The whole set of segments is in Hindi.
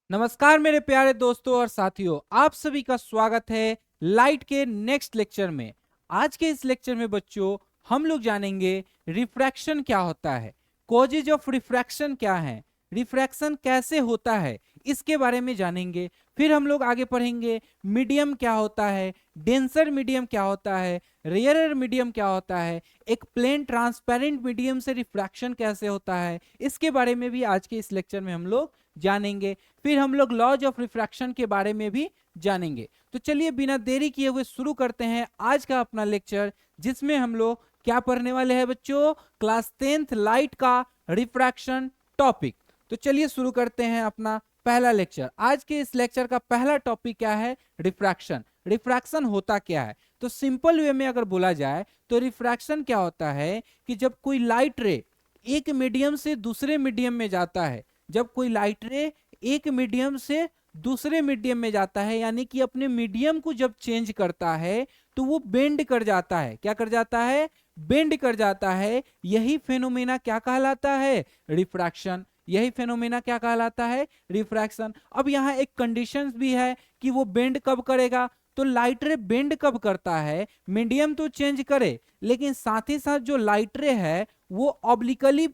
नमस्कार मेरे प्यारे दोस्तों और साथियों, आप सभी का स्वागत है लाइट के नेक्स्ट लेक्चर में। आज के इस लेक्चर में बच्चों हम लोग जानेंगे रिफ्रैक्शन क्या होता है, कॉजेज ऑफ रिफ्रैक्शन क्या है, रिफ्रैक्शन कैसे होता है, इसके बारे में जानेंगे। फिर हम लोग आगे पढ़ेंगे मीडियम क्या होता है, डेंसर मीडियम क्या होता है, रेयरर मीडियम क्या होता है, एक प्लेन ट्रांसपेरेंट मीडियम से रिफ्रैक्शन कैसे होता है, इसके बारे में भी आज के इस लेक्चर में हम लोग जानेंगे। फिर हम लोग लॉज ऑफ रिफ्रैक्शन के बारे में भी जानेंगे। तो चलिए बिना देरी किए हुए शुरू करते हैं आज का अपना लेक्चर, जिसमें हम लोग क्या पढ़ने वाले हैं बच्चों, क्लास 10th लाइट का रिफ्रैक्शन टॉपिक। तो चलिए शुरू करते हैं अपना पहला लेक्चर। आज के इस लेक्चर का पहला टॉपिक क्या है, रिफ्रैक्शन। रिफ्रैक्शन होता क्या है? तो सिंपल वे में अगर बोला जाए तो रिफ्रैक्शन क्या होता है कि जब कोई लाइट रे एक मीडियम से दूसरे मीडियम में जाता है, जब कोई लाइट रे एक मीडियम से दूसरे मीडियम में जाता है, यानी कि अपने मीडियम को जब चेंज करता है तो वो बेंड कर जाता है। क्या कर जाता है? बेंड कर जाता है। यही फेनोमेना क्या कहलाता है? रिफ्रैक्शन। यही फेनोमेना क्या कहलाता है? रिफ्रैक्शन। अब यहाँ एक कंडीशन भी है कि वो बेंड कब करेगा। तो लाइट रे बेंड कब करता है? मीडियम तो चेंज करे, लेकिन साथ ही साथ जो लाइट रे है वो ऑब्लिकली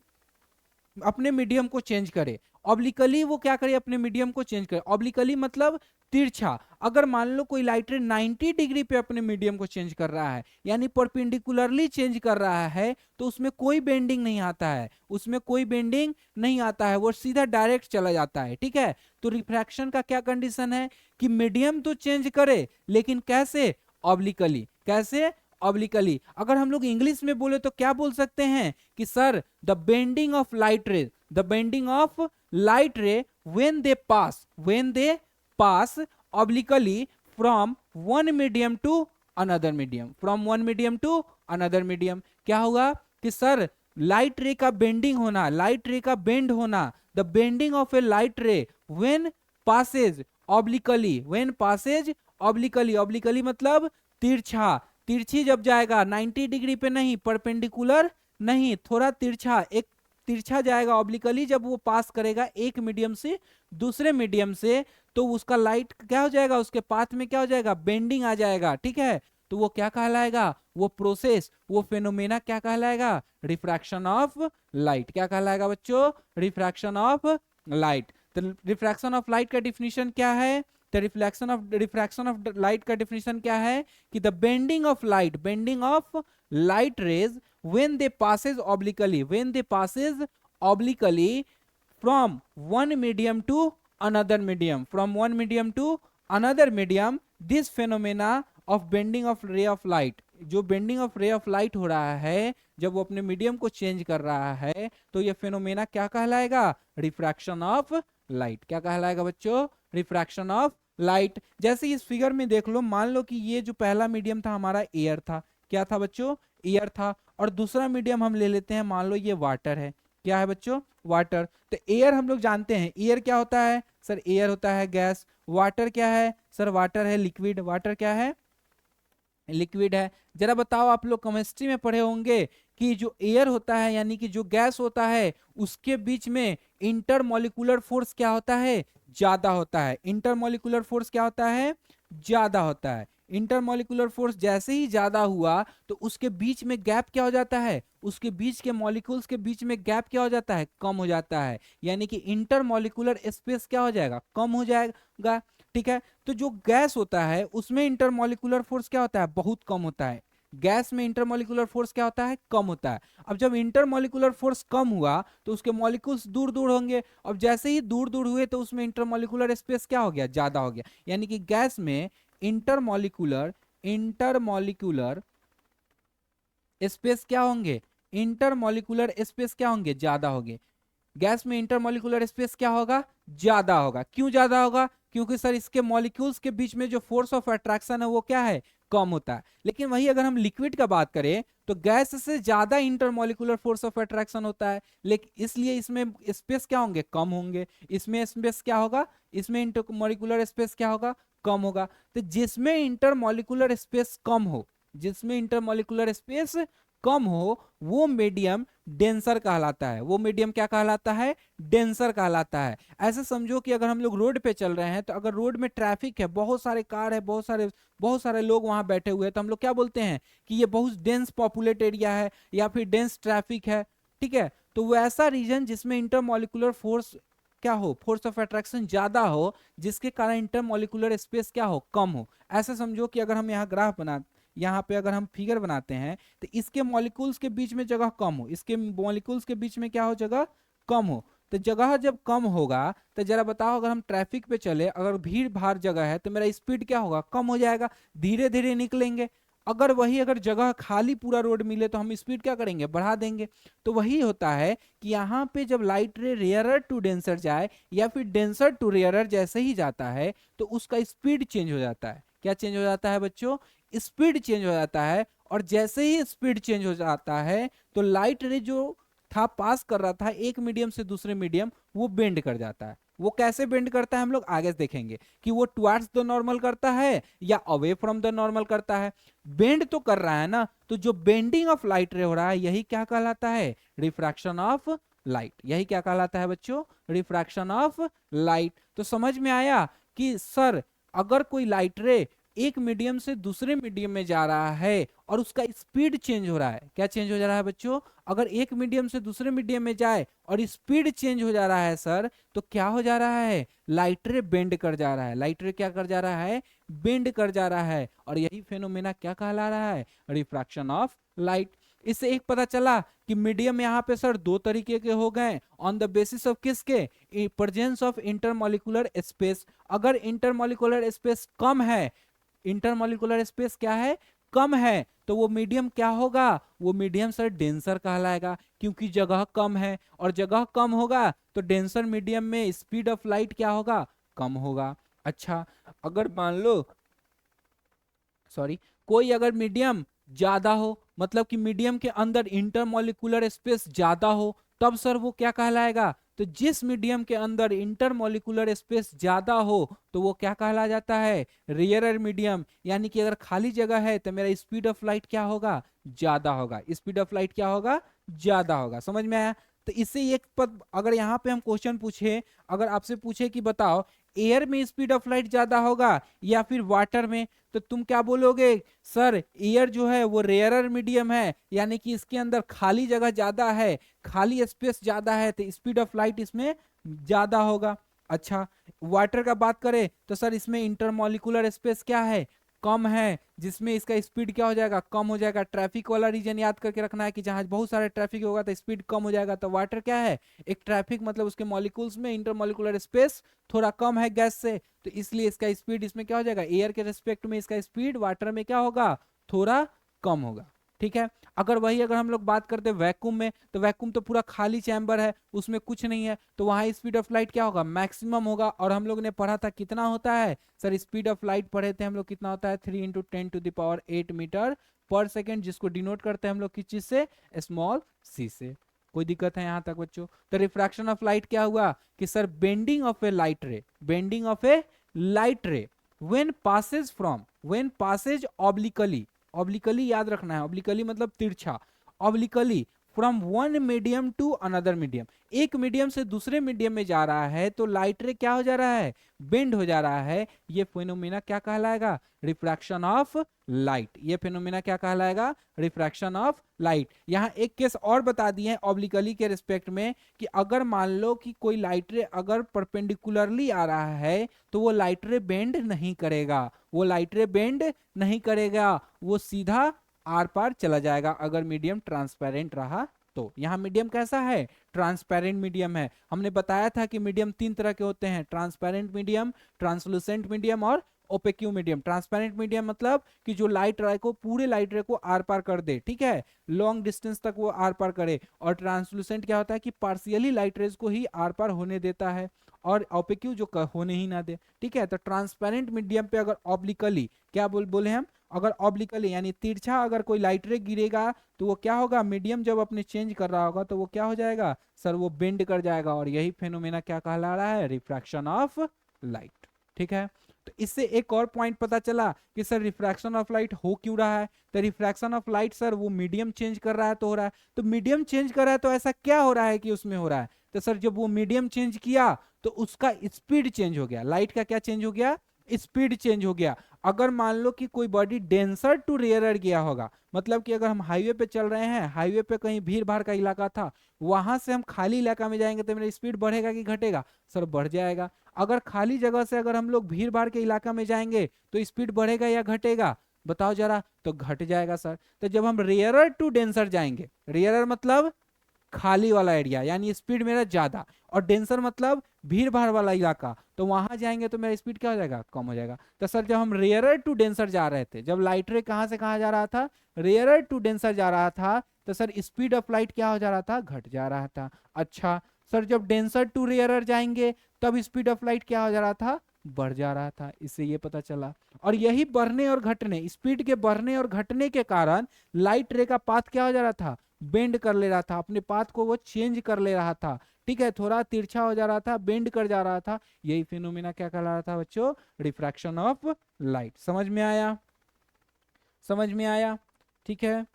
अपने मीडियम को चेंज करे। ऑब्लिकली वो क्या करे? अपने मीडियम को चेंज करे। ऑब्लिकली मतलब तिरछा। अगर मान लो कोई लाइट रे 90 डिग्री पे अपने मीडियम को चेंज कर रहा है, यानी परपेंडिकुलरली चेंज कर रहा है, तो उसमें कोई बेंडिंग नहीं आता है, उसमें कोई बेंडिंग नहीं आता है, वो सीधा डायरेक्ट चला जाता है। ठीक है, तो रिफ्रैक्शन का क्या कंडीशन है कि मीडियम तो चेंज करे, लेकिन कैसे? ऑब्लिकली। कैसे? ऑब्लिकली। अगर हम लोग इंग्लिश में बोले तो क्या बोल सकते हैं कि sir the bending of light ray, the bending of light ray when they pass obliquely from one medium to another medium, from one medium to another medium. क्या होगा कि सर लाइट रे का बेंडिंग होना, लाइट रे का बेंड होना, the bending of a light ray when passes obliquely, when passes obliquely. Obliquely मतलब तिरछा। तिरछी जब जाएगा 90 डिग्री पे नहीं, परपेंडिकुलर नहीं, थोड़ा तिरछा, एक तिरछा जाएगा ऑब्लिकली, जब वो पास करेगा एक मीडियम से दूसरे मीडियम से, तो उसका लाइट क्या हो जाएगा, उसके पाथ में क्या हो जाएगा? बेंडिंग आ जाएगा। ठीक है, तो वो क्या कहलाएगा? वो प्रोसेस, वो फेनोमेना क्या कहलाएगा? Refraction of light. क्या कहलाएगा बच्चों? Refraction of light. तो रिफ्रैक्शन ऑफ लाइट का डिफिनीशन क्या है? तो रिफ्रैक्शन ऑफ लाइट का डिफिनीशन क्या है कि the bending of light rays when they passes obliquely from one medium to another medium, this phenomena of bending of ray of light, जो bending of ray of light हो रहा है जब वो अपने मीडियम को चेंज कर रहा है, तो ये फेनोमेना क्या कहलाएगा? Refraction of light. क्या कहलाएगा बच्चों? Refraction of light. जैसे इस फिगर में देख लो, मान लो कि ये जो पहला मीडियम था हमारा एयर था। क्या था बच्चों? एयर था। और दूसरा मीडियम हम ले लेते हैं, मान लो ये वाटर है। क्या है बच्चों? वाटर। तो एयर हम लोग जानते हैं, एयर क्या होता है सर? एयर होता है गैस। वाटर क्या है सर? वाटर है लिक्विड। वाटर क्या है? लिक्विड है। जरा बताओ, आप लोग केमिस्ट्री में पढ़े होंगे कि जो एयर होता है, यानी कि जो गैस होता है, उसके बीच में इंटरमॉलिक्यूलर फोर्स क्या होता है? ज्यादा होता है। इंटरमॉलिक्यूलर फोर्स क्या होता है? ज्यादा होता है। इंटरमॉलिक्यूलर फोर्स जैसे ही ज्यादा हुआ तो उसके बीच में गैप क्या हो जाता है? उसके बीच के मॉलिक्यूल्स के बीच में गैप क्या हो जाता है? कम हो जाता है। यानी कि इंटरमॉलिक्यूलर स्पेस क्या हो जाएगा? कम हो जाएगा। ठीक है, तो जो गैस होता है उसमें इंटरमॉलिक्यूलर फोर्स क्या होता है? बहुत कम होता है। गैस में इंटरमॉलिक्यूलर फोर्स क्या होता है? कम होता है। अब जब इंटरमॉलिक्यूलर फोर्स कम हुआ तो उसके मॉलिक्यूल्स दूर दूर होंगे। अब जैसे ही दूर दूर हुए तो उसमें इंटरमॉलिक्यूलर स्पेस क्या हो गया? ज्यादा हो गया। यानी कि गैस में इंटरमॉलिक्यूलर इंटरमॉलिक्यूलर स्पेस क्या होंगे? इंटरमॉलिक्यूलर स्पेस क्या होंगे? ज्यादा होंगे। गैस में इंटरमॉलिक्यूलर स्पेस क्या होगा? ज्यादा होगा। क्यों ज्यादा होगा? क्योंकि सर इसके मॉलिक्यूल्स के बीच में जो फोर्स ऑफ अट्रैक्शन है वो क्या है? कम होता है। लेकिन वही अगर हम लिक्विड का बात करें तो गैस से ज्यादा इंटरमॉलिक्यूलर फोर्स ऑफ अट्रैक्शन होता है, लेकिन इसलिए इसमें स्पेस क्या होंगे? कम होंगे। इसमें स्पेस क्या होगा? इसमें इंटरमॉलिक्यूलर स्पेस क्या होगा? कम होगा। तो जिसमें इंटरमॉलिक्यूलर स्पेस कम हो, जिसमें इंटरमॉलिक्यूलर स्पेस कम हो वो मीडियम डेंसर कहलाता है। वो मीडियम क्या कहलाता है? डेंसर कहलाता है। ऐसे समझो कि अगर हम लोग रोड पे चल रहे हैं तो अगर रोड में ट्रैफिक है, बहुत सारे कार है, बहुत सारे लोग वहां बैठे हुए हैं, तो हम लोग क्या बोलते हैं कि ये बहुत डेंस पॉपुलेट एरिया है या फिर डेंस ट्रैफिक है। ठीक है, तो वो ऐसा रीजन जिसमें इंटरमॉलिक्यूलर फोर्स क्या हो, फोर्स ऑफ अट्रैक्शन ज्यादा हो, जिसके कारण इंटरमॉलिक्यूलर स्पेस क्या हो, कम हो। ऐसा समझो कि अगर हम यहाँ ग्राफ बना, यहाँ पे अगर हम फिगर बनाते हैं तो इसके मॉलिक्यूल्स के बीच में जगह कम हो, इसके मॉलिक्यूल्स के बीच में क्या हो, जगह कम हो। तो जगह जब कम होगा तो जरा बताओ, अगर हम ट्रैफिक पे चले, अगर भीड़ भाड़ जगह है तो मेरा स्पीड क्या होगा, कम हो जाएगा, धीरे धीरे निकलेंगे। अगर जगह खाली पूरा रोड मिले तो हम स्पीड क्या करेंगे, बढ़ा देंगे। तो वही होता है कि यहाँ पे जब लाइट रे रेयरर टू डेंसर जाए या फिर डेंसर टू रेयरर जैसे ही जाता है तो उसका स्पीड चेंज हो जाता है। क्या चेंज हो जाता है बच्चों? स्पीड चेंज हो जाता है। और जैसे ही स्पीड चेंज हो जाता है तो लाइट रे जो था पास कर रहा था एक मीडियम से दूसरे मीडियम, वो बेंड कर जाता है। वो कैसे बेंड करता है हम लोग आगे देखेंगे कि वो टुवर्ड्स द नॉर्मल करता है या अवे फ्रॉम द नॉर्मल करता है। बेंड तो कर रहा है ना, तो जो बेंडिंग ऑफ लाइट रे हो रहा है यही क्या कहलाता है, रिफ्रैक्शन ऑफ लाइट। यही क्या कहलाता है बच्चों, रिफ्रैक्शन ऑफ लाइट। तो समझ में आया कि सर अगर कोई लाइट रे एक मीडियम से दूसरे मीडियम में जा रहा है और उसका स्पीड चेंज हो रहा है, क्या चेंज हो जा रहा है बच्चों, अगर एक मीडियम से दूसरे मीडियम में जाए और स्पीड चेंज हो जा रहा है सर, तो क्या हो जा रहा है, लाइट रे बेंड कर जा रहा है। लाइट रे क्या कर जा रहा है, बेंड कर जा रहा है। और यही फेनोमेना क्या कहला रहा है, रिफ्रैक्शन ऑफ लाइट। इससे एक पता चला कि मीडियम यहाँ पे सर दो तरीके के हो गए, ऑन द बेसिस ऑफ किसके, प्रेजेंस ऑफ इंटरमॉलिक्यूलर स्पेस। अगर इंटरमॉलिक्यूलर स्पेस कम है, इंटरमॉलिक्यूलर स्पेस क्या है, कम है, तो वो मीडियम क्या होगा, वो मीडियम सर डेंसर कहलाएगा, क्योंकि जगह कम है। और जगह कम होगा तो डेंसर मीडियम में स्पीड ऑफ लाइट क्या होगा, कम होगा। अच्छा, अगर मान लो कोई अगर मीडियम ज्यादा हो, मतलब कि मीडियम के अंदर इंटरमॉलिक्यूलर स्पेस ज्यादा हो, तब सर वो क्या कहलाएगा, तो जिस मीडियम के अंदर इंटरमॉलिक्यूलर स्पेस ज्यादा हो तो वो क्या कहला जाता है, रेयरर मीडियम। यानी कि अगर खाली जगह है तो मेरा स्पीड ऑफ लाइट क्या होगा, ज्यादा होगा। स्पीड ऑफ लाइट क्या होगा, ज्यादा होगा। समझ में आया? तो इससे एक पद अगर यहाँ पे हम क्वेश्चन पूछे, अगर आपसे पूछे कि बताओ एयर में स्पीड ऑफ लाइट ज्यादा होगा या फिर वाटर में, तो तुम क्या बोलोगे, सर एयर जो है वो रेयरर मीडियम है, यानी कि इसके अंदर खाली जगह ज्यादा है, खाली स्पेस ज्यादा है, तो स्पीड ऑफ लाइट इसमें ज्यादा होगा। अच्छा, वाटर का बात करें तो सर इसमें इंटरमॉलिक्यूलर स्पेस क्या है, कम है, जिसमें इसका स्पीड क्या हो जाएगा, कम हो जाएगा। ट्रैफिक वाला रीजन याद करके रखना है कि जहां बहुत सारे ट्रैफिक होगा तो स्पीड कम हो जाएगा। तो वाटर क्या है, एक ट्रैफिक, मतलब उसके मॉलिक्यूल्स में इंटरमॉलिक्यूलर स्पेस थोड़ा कम है गैस से, तो इसलिए इसका स्पीड इसमें क्या हो जाएगा, एयर के रिस्पेक्ट में इसका स्पीड वाटर में क्या होगा, थोड़ा कम होगा। ठीक है, अगर हम लोग बात करते हैं वैक्यूम में, तो वैक्यूम तो पूरा खाली चैम्बर है, उसमें कुछ नहीं है, तो वहां स्पीड ऑफ लाइट क्या होगा, मैक्सिमम होगा। और हम लोग ने पढ़ा था कितना होता है सर, स्पीड ऑफ लाइट पढ़े थे हम लोग, कितना होता है 3 × 10⁸ मीटर पर सेकेंड, जिसको डिनोट करते हैं हम लोग किस चीज से, स्मॉल सी से। कोई दिक्कत है यहाँ तक बच्चों? तो रिफ्रैक्शन ऑफ लाइट क्या हुआ कि sir bending of a light ray, bending of a light ray when passes obliquely, obliquely याद रखना है, ऑब्लिकली मतलब तिरछा, obliquely from one medium to another medium, एक मीडियम से दूसरे मीडियम में जा रहा है तो लाइट रे क्या हो जा रहा है, बेंड हो जा रहा है। ये फिनोमेना क्या कहलाएगा, रिफ्रैक्शन ऑफ लाइट। ये फिनोमेना क्या कहलाएगा, रिफ्रैक्शन ऑफ लाइट। यहाँ एक केस और बता दिए हैं ऑब्लिकली के रिस्पेक्ट में कि अगर मान लो कि कोई लाइट रे अगर परपेंडिकुलरली आ रहा है तो वो लाइट रे बेंड नहीं करेगा, वो लाइट रे बेंड नहीं करेगा, वो सीधा आर पार चला जाएगा अगर मीडियम ट्रांसपेरेंट रहा तो। यहाँ मीडियम कैसा है, ट्रांसपेरेंट मीडियम है। हमने बताया था कि मीडियम तीन तरह के होते हैं, ट्रांसपेरेंट मीडियम, ट्रांसलूसेंट मीडियम और ओपेक्यू मीडियम। ट्रांसपेरेंट मीडियम मतलब कि जो लाइट रे को, पूरे लाइट रे को आर पार कर दे, ठीक है, लॉन्ग डिस्टेंस तक वो आर पार करे। और ट्रांसलूसेंट क्या होता है कि पार्शियली लाइट रेज को ही आर पार होने देता है, और ओपेक्यू जो होने ही ना दे। ठीक है, तो ट्रांसपेरेंट मीडियम पे अगर ऑब्लिकली क्या बोले हम, अगर ऑब्लिकली यानी तिरछा अगर कोई लाइट रे गिरेगा तो वो क्या होगा, मीडियम जब अपने चेंज कर रहा होगा तो वो क्या हो जाएगा सर, वो बेंड कर जाएगा। और यही फेनोमेना क्या कहला रहा है, रिफ्रैक्शन ऑफ लाइट। ठीक है, तो इससे एक और पॉइंट पता चला कि सर रिफ्रैक्शन ऑफ लाइट हो क्यों रहा है। तो रिफ्रैक्शन ऑफ लाइट सर वो मीडियम चेंज कर रहा है तो हो रहा है। तो मीडियम चेंज कर रहा है तो ऐसा क्या हो रहा है कि उसमें हो रहा है। तो सर जब वो मीडियम चेंज किया तो उसका स्पीड चेंज हो गया। लाइट का क्या चेंज हो गया, स्पीड चेंज हो गया। अगर मान लो कि कोई बॉडी डेंसर टू रेयरर गया होगा, मतलब कि अगर हम हाईवे पे चल रहे हैं, हाईवे पे कहीं भीड़ भाड़ का इलाका था, वहां से हम खाली इलाका में जाएंगे तो मेरा स्पीड बढ़ेगा कि घटेगा, सर बढ़ जाएगा। अगर खाली जगह से अगर हम लोग भीड़ भाड़ के इलाका में जाएंगे तो स्पीड बढ़ेगा या घटेगा, बताओ जरा, तो घट जाएगा सर। तो जब हम रेयरर टू डेंसर जाएंगे, रेयरर मतलब खाली वाला एरिया यानी स्पीड मेरा ज्यादा, और डेंसर मतलब भीड़ भाड़ वाला इलाका, तो वहां जाएंगे तो मेरा स्पीड क्या हो जाएगा, कम हो जाएगा। तो सर जब हम रेयरर टू डेंसर जा रहे थे, जब लाइट रे कहां से कहां जा रहा था, रेयरर टू डेंसर जा रहा था, तो सर स्पीड ऑफ लाइट क्या हो जा रहा था, घट जा रहा था। अच्छा सर जब डेंसर टू रेयरर जाएंगे तब स्पीड ऑफ लाइट क्या हो जा रहा था, बढ़ जा रहा था। इससे ये पता चला। और यही बढ़ने और घटने, स्पीड के बढ़ने और घटने के कारण लाइट रे का पाथ क्या हो जा रहा था, बेंड कर ले रहा था, अपने पाथ को वो चेंज कर ले रहा था। ठीक है, थोड़ा तिरछा हो जा रहा था, बेंड कर जा रहा था। यही फिनोमिना क्या कहला रहा था बच्चों, रिफ्रैक्शन ऑफ लाइट। समझ में आया, समझ में आया, ठीक है।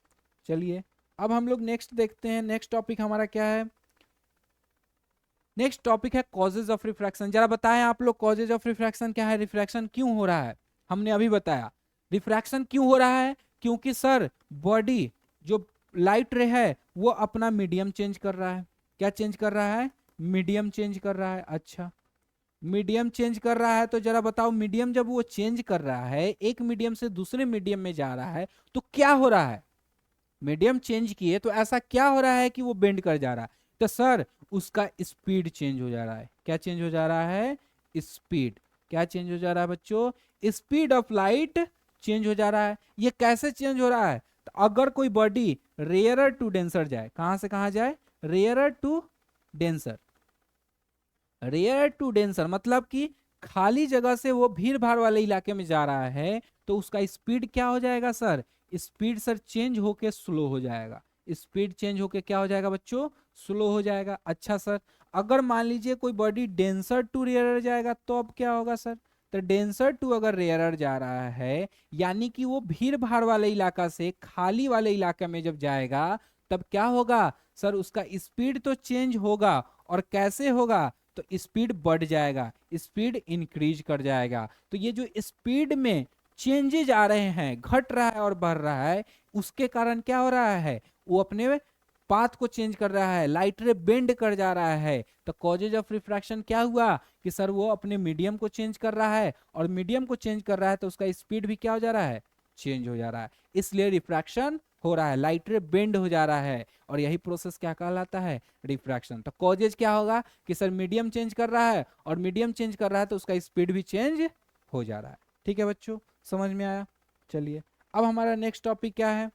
चलिए अब हम लोग नेक्स्ट देखते हैं। नेक्स्ट टॉपिक हमारा क्या है, नेक्स्ट टॉपिक है कॉजेज ऑफ रिफ्रैक्शन। जरा बताएं आप लोग कॉजेज ऑफ रिफ्रैक्शन क्या है, रिफ्रैक्शन क्यों हो रहा है। हमने अभी बताया रिफ्रैक्शन क्यों हो रहा है, क्योंकि सर बॉडी जो लाइट रे है वो अपना मीडियम चेंज कर रहा है। क्या चेंज कर रहा है, मीडियम चेंज कर रहा है। अच्छा मीडियम चेंज कर रहा है, तो जरा बताओ मीडियम जब वो चेंज कर रहा है, एक मीडियम से दूसरे मीडियम में जा रहा है, तो क्या हो रहा है, मीडियम चेंज किए तो ऐसा क्या हो रहा है कि वो बेंड कर जा रहा है। तो सर उसका स्पीड चेंज हो जा रहा है। क्या चेंज हो जा रहा है, स्पीड। क्या चेंज हो जा रहा है बच्चों, स्पीड ऑफ लाइट चेंज हो जा रहा है। ये कैसे चेंज हो रहा है, तो अगर कोई बॉडी रेयरर टू डेंसर जाए, कहां से कहां जाए, rarer to denser, rarer to denser मतलब कि खाली जगह से वो भीड़ भाड़ वाले इलाके में जा रहा है, तो उसका स्पीड क्या हो जाएगा सर, स्पीड सर चेंज होके स्लो हो जाएगा। स्पीड चेंज होके क्या हो जाएगा बच्चों, स्लो हो जाएगा। अच्छा सर अगर मान लीजिए कोई बॉडी डेंसर टू रेयरर जाएगा तो अब क्या होगा सर, तो डेंसर टू अगर रेयरर जा रहा है यानी कि वो भीड़ भाड़ वाले इलाका से खाली वाले इलाके में जब जाएगा तब क्या होगा सर, उसका स्पीड तो चेंज होगा। और कैसे होगा, तो स्पीड बढ़ जाएगा, स्पीड इंक्रीज कर जाएगा। तो ये जो स्पीड में चेंजेज आ रहे हैं, घट रहा है और बढ़ रहा है, उसके कारण क्या हो रहा है, वो अपने पाथ को चेंज कर रहा है, लाइट रे बेंड कर जा रहा है। तो कॉजेज ऑफ रिफ्रैक्शन क्या हुआ कि सर वो अपने मीडियम को चेंज कर रहा है, और मीडियम को चेंज कर रहा है तो उसका स्पीड भी क्या हो जा रहा है, चेंज हो जा रहा है। इसलिए रिफ्रैक्शन हो रहा है, लाइट रे बेंड हो जा रहा है, और यही प्रोसेस क्या कहलाता है, रिफ्रैक्शन। तो कॉजेज क्या होगा कि सर मीडियम चेंज कर रहा है, और मीडियम चेंज कर रहा है तो उसका स्पीड भी चेंज हो जा रहा है। ठीक है बच्चों, समझ में आया। चलिए अब हमारा नेक्स्ट टॉपिक क्या है,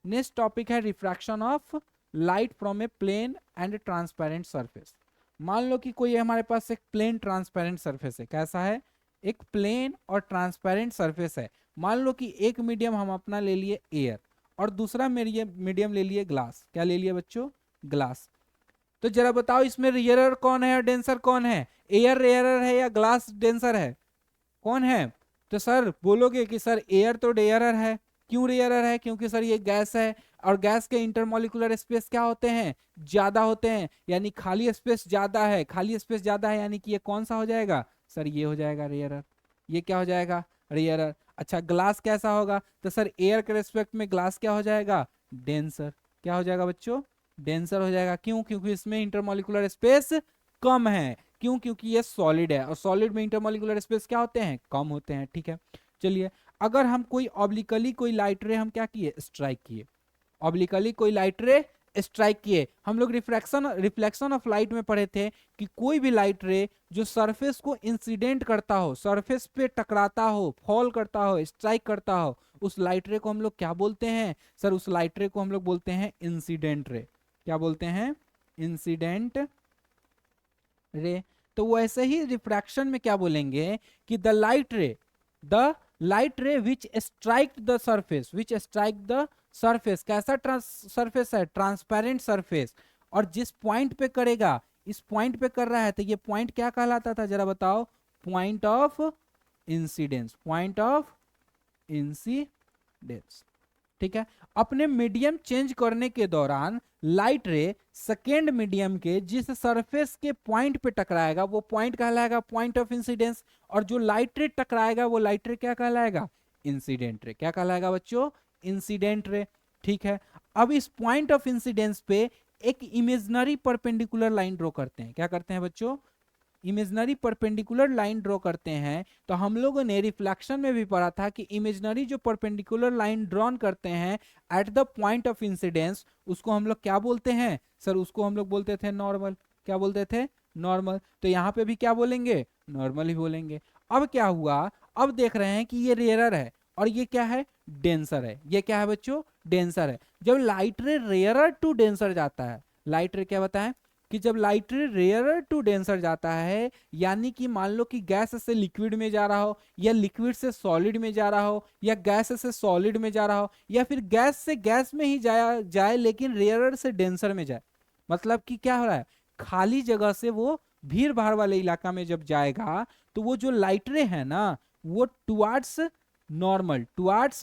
नेक्स्ट टॉपिक है refraction of light from a plane and transparent surface. मान लो कि कोई हमारे पास एक प्लेन ट्रांसपेरेंट सरफेस है, कैसा है, एक प्लेन और ट्रांसपेरेंट सरफेस है। मान लो कि एक मीडियम हम अपना ले लिए एयर, और दूसरा मीडियम ले लिए ग्लास। क्या ले लिए बच्चों, ग्लास। तो जरा बताओ इसमें रेयरर कौन है और डेंसर कौन है, एयर रेयरर है या ग्लास डेंसर है, कौन है। तो सर बोलोगे कि सर एयर तो रेयरर है। क्यों रेयरर है, क्योंकि सर ये गैस है, और गैस के इंटरमोलिकुलर स्पेस क्या होते हैं, ज्यादा होते हैं, यानी खाली स्पेस ज्यादा है, खाली स्पेस ज्यादा है, यानी कि ये कौन सा हो जाएगा सर, ये हो जाएगा रेयरर। ये क्या हो जाएगा, रेयरर। अच्छा ग्लास कैसा होगा, तो सर एयर के रेस्पेक्ट में ग्लास क्या हो जाएगा, डेंसर। क्या हो जाएगा बच्चों, डेंसर हो जाएगा। क्यों, क्योंकि इसमें इंटरमोलिकुलर स्पेस कम है। क्यों, क्योंकि ये सॉलिड है, और सॉलिड में इंटरमोलिकुलर स्पेस क्या होते हैं, कम होते हैं। ठीक है चलिए, अगर हम कोई ऑब्लिकली कोई लाइट रे हम क्या किए, स्ट्राइक किए, ऑब्लिकली कोई लाइट रे स्ट्राइक किए। हम लोग रिफ्लेक्शन ऑफ लाइट में पढ़े थे कि कोई भी लाइट रे जो सरफेस को इंसिडेंट करता हो, सरफेस पे टकराता हो, फॉल करता हो, स्ट्राइक करता हो, उस लाइट रे को हम लोग क्या बोलते हैं सर, उस लाइट रे को हम लोग बोलते हैं इंसिडेंट रे। क्या बोलते हैं, इंसिडेंट रे। तो वैसे ही रिफ्रैक्शन में क्या बोलेंगे कि द लाइट रे विच strike the surface, which strike the surface. कैसा सरफेस है, ट्रांसपेरेंट सरफेस, और जिस पॉइंट पे करेगा, इस पॉइंट पे कर रहा है, तो ये पॉइंट क्या कहलाता था जरा बताओ, point of incidence, point of incidence. ठीक है, अपने मीडियम चेंज करने के दौरान लाइट रे सेकेंड मीडियम के जिस सरफेस के पॉइंट पे टकराएगा वो पॉइंट कहलाएगा पॉइंट ऑफ इंसिडेंस, और जो लाइट रे टकराएगा वो लाइट रे क्या कहलाएगा, इंसिडेंट रे। क्या कहलाएगा बच्चों, इंसिडेंट रे। ठीक है, अब इस पॉइंट ऑफ इंसिडेंस पे एक इमेजिनरी परपेंडिकुलर लाइन ड्रॉ करते हैं। क्या करते हैं बच्चों, इमेजिनरी परपेंडिकुलर लाइन ड्रॉ करते हैं। तो हम लोगों ने रिफ्लेक्शन में भी पढ़ा था कि इमेजिनरी जो परपेंडिकुलर लाइन ड्रॉन करते हैं eight the point of incidence, उसको हम लोग क्या बोलते हैं सर, उसको हम लोग बोलते थे नॉर्मल। क्या बोलते थे, नॉर्मल। तो यहाँ पे भी क्या बोलेंगे, नॉर्मल ही बोलेंगे। अब क्या हुआ, अब देख रहे हैं कि ये रेयरर है और ये क्या है, डेंसर है। ये क्या है बच्चों, डेंसर है। जब लाइट रे रेयरर टू डेंसर जाता है, लाइट रे क्या बताएं कि जब लाइट रे रेयरर टू डेंसर जाता है, यानी कि मान लो कि गैस से लिक्विड में जा रहा हो, या लिक्विड से सॉलिड में जा रहा हो, या गैस से सॉलिड में जा रहा हो, या फिर गैस से गैस में ही जाए लेकिन रेयरर से डेंसर में जाए। मतलब कि क्या हो रहा है, खाली जगह से वो भीड़ भाड़ वाले इलाका में जब जाएगा तो वो जो लाइट रे है ना वो टुवार्ड्स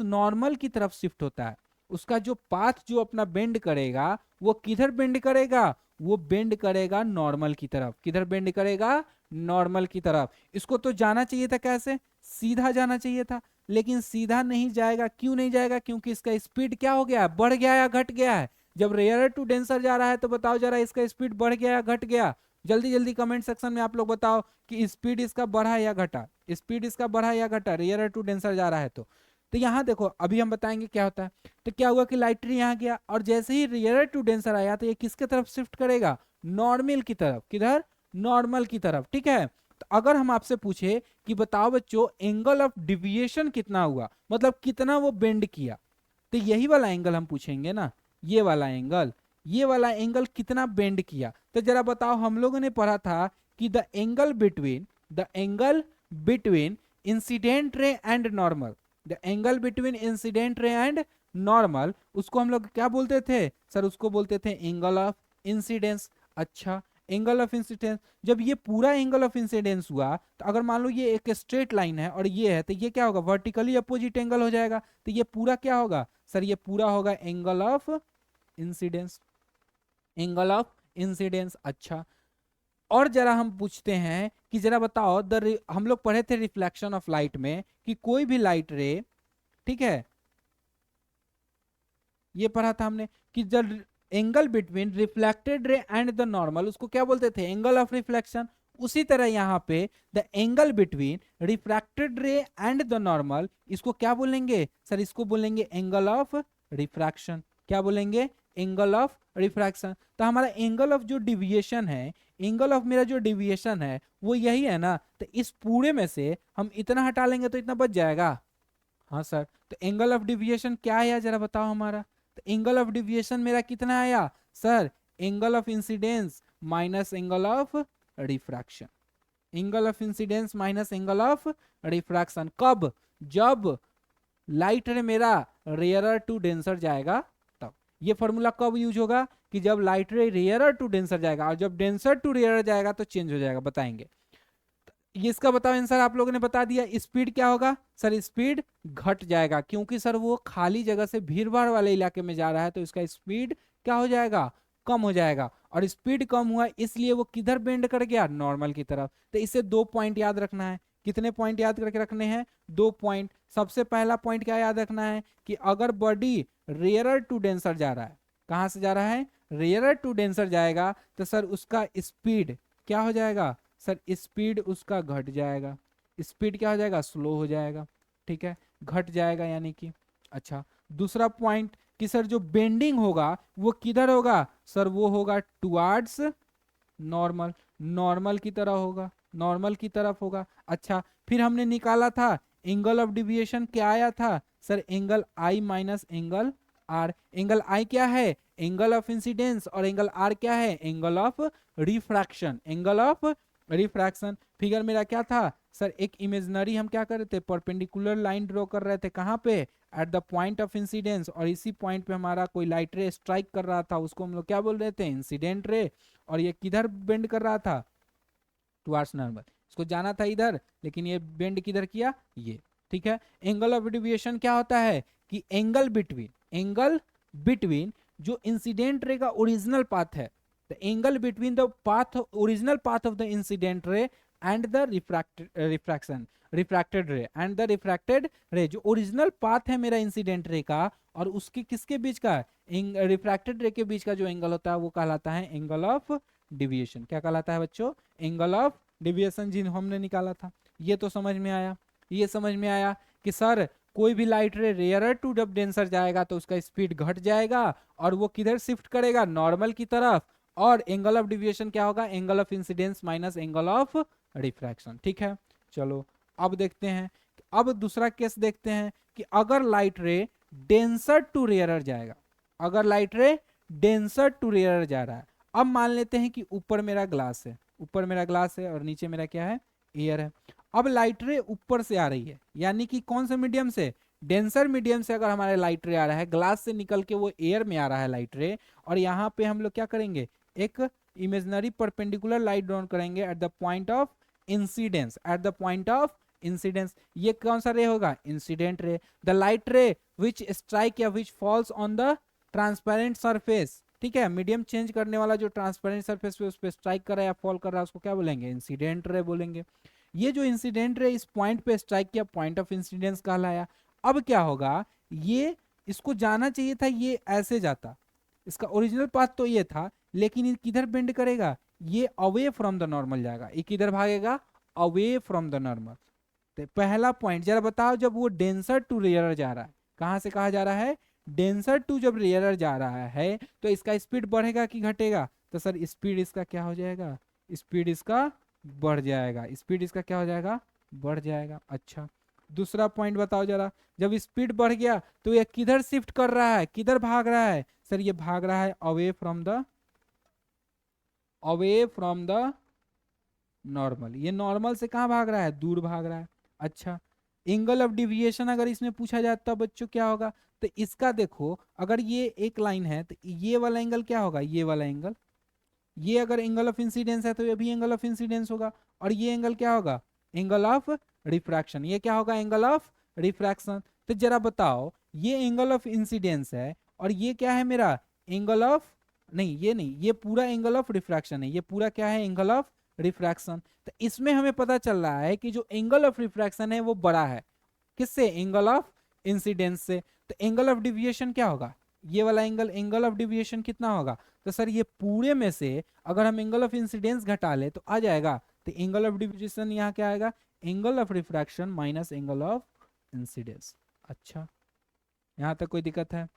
नॉर्मल की तरफ शिफ्ट होता है। उसका जो पाथ जो अपना बेंड करेगा वो किधर बेंड करेगा, वो बेंड करेगा नॉर्मल की तरफ। किधर बेंड करेगा, नॉर्मल की तरफ। इसको तो जाना चाहिए था कैसे, सीधा जाना चाहिए था, लेकिन सीधा नहीं जाएगा। क्यों नहीं जाएगा, क्योंकि इसका स्पीड क्या हो गया है, बढ़ गया या घट गया है। जब रेयर टू डेंसर जा रहा है तो बताओ जरा इसका स्पीड बढ़ गया या घट गया। जल्दी जल्दी कमेंट सेक्शन में आप लोग बताओ कि स्पीड इसका बढ़ा या घटा, स्पीड इसका बढ़ा या घटा, रेयर टू डेंसर जा रहा है तो यहाँ देखो अभी हम बताएंगे क्या होता है। तो क्या हुआ कि लाइट रे यहाँ गया और जैसे ही रेयर टू डेंसर आया तो ये किसके तरफ शिफ्ट करेगा, नॉर्मल की तरफ। किधर, नॉर्मल की तरफ। ठीक है, तो अगर हम आपसे पूछे कि बताओ बच्चों एंगल ऑफ डिविएशन कितना हुआ, मतलब कितना वो बेंड किया, तो यही वाला एंगल हम पूछेंगे ना, ये वाला एंगल, ये वाला एंगल कितना बेंड किया। तो जरा बताओ, हम लोगों ने पढ़ा था कि the angle between incident ray and normal, the angle between incident ray and normal, उसको हम लोग क्या बोलते थे सर, उसको बोलते थे एंगल ऑफ इंसिडेंस। अच्छा, एंगल ऑफ इंसिडेंस, जब ये पूरा एंगल ऑफ इंसिडेंस हुआ तो अगर मान लो ये एक स्ट्रेट लाइन है और ये है तो ये क्या होगा, वर्टिकली अपोजिट एंगल हो जाएगा। तो ये पूरा क्या होगा सर, ये पूरा होगा angle of incidence, angle of incidence. अच्छा, और जरा हम पूछते हैं कि जरा बताओ हम लोग पढ़े थे रिफ्लेक्शन ऑफ लाइट में कि कोई भी लाइट रे, ठीक है, ये पढ़ा था हमने कि जब angle between reflected ray and the normal, उसको क्या बोलते थे, एंगल ऑफ रिफ्लेक्शन। उसी तरह यहाँ पे the angle between refracted ray and the normal, इसको क्या बोलेंगे सर, इसको बोलेंगे एंगल ऑफ रिफ्रैक्शन। क्या बोलेंगे, एंगल ऑफ रिफ्रैक्शन। तो हमारा एंगल ऑफ जो डिविएशन है, एंगल ऑफ मेरा जो डिविएशन है वो यही है ना, तो इस पूरे में से हम इतना हटा लेंगे तो इतना बच जाएगा। हाँ सर, तो एंगल ऑफ डिविएशन क्या आया जरा बताओ हमारा, तो एंगल ऑफ डिविएशन मेरा कितना आया sir, angle of incidence minus angle of refraction, angle of incidence minus angle of refraction. कब, जब लाइट रे मेरा रेयरर टू डेंसर जाएगा तब। ये फॉर्मूला कब यूज होगा, कि जब लाइट रे रेयरर टू डेंसर जाएगा, और जब डेंसर टू रेयरर जाएगा तो चेंज हो जाएगा, बताएंगे। ये इसका बताओ आंसर आप लोगों ने बता दिया। स्पीड क्या होगा सर, स्पीड घट जाएगा, क्योंकि सर वो खाली जगह से भीड़ भाड़ वाले इलाके में जा रहा है तो इसका स्पीड क्या हो जाएगा, कम हो जाएगा। और स्पीड कम हुआ इसलिए वो किधर बेंड कर गया, नॉर्मल की तरफ। तो इसे 2 पॉइंट याद रखना है। कितने पॉइंट याद करके रखने हैं, 2 पॉइंट। सबसे पहला पॉइंट क्या याद रखना है कि अगर बॉडी रेयरर टू डेंसर जा रहा है, कहां से जा रहा है, रेयरर टू डेंसर जाएगा, तो सर उसका स्पीड क्या हो जाएगा सर, स्पीड उसका घट जाएगा। स्पीड क्या हो जाएगा, स्लो हो जाएगा। ठीक है, घट जाएगा यानी कि। अच्छा, दूसरा पॉइंट कि सर जो बेंडिंग होगा वो किधर होगा सर, वो होगा टुवार्ड्स नॉर्मल, नॉर्मल की तरह होगा, नॉर्मल की तरफ होगा। अच्छा, फिर हमने निकाला था एंगल ऑफ डिविएशन, क्या आया था sir, angle I minus angle R. Angle I क्या है, एंगल ऑफ इंसिडेंस, और एंगल आर क्या है, angle of refraction, angle of refraction. Figure मेरा क्या था सर, एक इमेजिनरी हम क्या कर रहे थे, परपेंडिकुलर लाइन ड्रॉ कर रहे थे, कहाँ पे, at the point of incidence, और इसी पॉइंट पे हमारा कोई लाइट रे स्ट्राइक कर रहा था, उसको हम लोग क्या बोल रहे थे, इंसिडेंट रे। और ये किधर बेंड कर रहा था, टुवार्ड्स नॉर्मल। इसको जाना था इधर, लेकिन ये बेंड किधर किया, ये। ठीक है, एंगल ऑफ डेविएशन क्या होता है कि एंगल बिटवीन जो इंसिडेंट रे का ओरिजिनल पाथ है, the angle between the path original path of the incident रे and the refracted ray and the refracted रे, जो ओरिजिनल पाथ है मेरा इंसिडेंट रे का और उसके किसके बीच का, रिफ्रैक्टेड रे के बीच का जो एंगल होता है वो कहलाता है एंगल ऑफ डिविएशन। क्या कहलाता है बच्चों, एंगल ऑफ डिविएशन, जिन हमने निकाला था। ये तो समझ में आया। ये समझ में आया कि सर कोई भी लाइट रे रेयरर टू जब डेंसर जाएगा तो उसका स्पीड घट जाएगा और वो किधर शिफ्ट करेगा, नॉर्मल की तरफ, और एंगल ऑफ डिविएशन क्या होगा, angle of incidence minus angle of refraction. ठीक है, चलो अब देखते हैं, अब दूसरा केस देखते हैं कि अगर लाइट रे डेंसर टू रेयरर जाएगा, अगर लाइट रे डेंसर टू रेयरर जा रहा है। अब मान लेते हैं कि ऊपर मेरा ग्लास है, ऊपर मेरा ग्लास है और नीचे मेरा क्या है, एयर है। अब लाइट रे ऊपर से आ रही है, यानी कि कौन से मीडियम से, डेंसर मीडियम से अगर हमारे लाइट रे आ रहा है, ग्लास से निकल के वो एयर में आ रहा है लाइट रे, और यहाँ पे हम लोग क्या करेंगे, एक इमेजिनरी परपेंडिकुलर लाइट ड्रॉ करेंगे eight the point of incidence, at the point of incidence. ये कौन सा रे होगा, इंसिडेंट रे। द लाइट रे विच स्ट्राइक या which falls on the transparent surface, ठीक है, मीडियम चेंज करने वाला जो ट्रांसपेरेंट सरफेस पे उस पर स्ट्राइक कर रहा है या फॉल कर रहा है उसको क्या बोलेंगे, इंसिडेंट रे बोलेंगे। ये जो इंसिडेंट रे इस पॉइंट पे स्ट्राइक किया, पॉइंट ऑफ इंसिडेंस कहलाया। अब क्या होगा, ये इसको जाना चाहिए था, ये ऐसे जाता, इसका ओरिजिनल पाथ तो ये था, लेकिन ये किधर बेंड करेगा, ये अवे फ्रॉम द नॉर्मल जाएगा, ये किधर भागेगा, अवे फ्रॉम द नॉर्मल। तो पहला पॉइंट जरा बताओ, जब वो डेंसर टू रेयरर जा रहा है, कहां से कहा जा रहा है, डेंसर टू जब रेयरर जा रहा है तो इसका स्पीड बढ़ेगा कि घटेगा, तो सर स्पीड इसका क्या हो जाएगा, स्पीड इसका बढ़ जाएगा, स्पीड इसका क्या हो जाएगा, बढ़ जाएगा। अच्छा, दूसरा पॉइंट बताओ जरा, जब स्पीड बढ़ गया तो ये किधर शिफ्ट कर रहा है, किधर भाग रहा है, सर ये भाग रहा है अवे फ्रॉम द नॉर्मल। ये नॉर्मल से कहां भाग रहा है, दूर भाग रहा है। अच्छा, एंगल ऑफ डिविएशन अगर इसमें पूछा जाए तब बच्चों क्या होगा, तो इसका देखो, अगर ये एक लाइन है तो ये वाला एंगल क्या होगा, ये वाला एंगल, ये अगर एंगल ऑफ इंसिडेंस है तो ये भी एंगल ऑफ इंसिडेंस होगा, और ये एंगल क्या होगा, एंगल ऑफ रिफ्रैक्शन, ये क्या होगा, एंगल ऑफ रिफ्रैक्शन। तो जरा बताओ, ये एंगल ऑफ इंसिडेंस है और ये क्या है मेरा, एंगल ऑफ, नहीं ये नहीं, ये पूरा एंगल ऑफ रिफ्रैक्शन है, ये पूरा क्या है, एंगल ऑफ रिफ्रैक्शन। तो इसमें हमें पता चल रहा है कि जो एंगल ऑफ रिफ्रैक्शन है वो बड़ा है किससे, एंगल ऑफ इंसिडेंस से। तो एंगल ऑफ डिविएशन क्या होगा, ये वाला एंगल, एंगल ऑफ डिविएशन कितना होगा, तो सर ये पूरे में से अगर हम एंगल ऑफ इंसिडेंस घटा ले तो आ जाएगा, तो एंगल ऑफ डिविएशन यहाँ क्या आएगा, angle of refraction minus angle of incidence. अच्छा, यहाँ तक कोई दिक्कत है,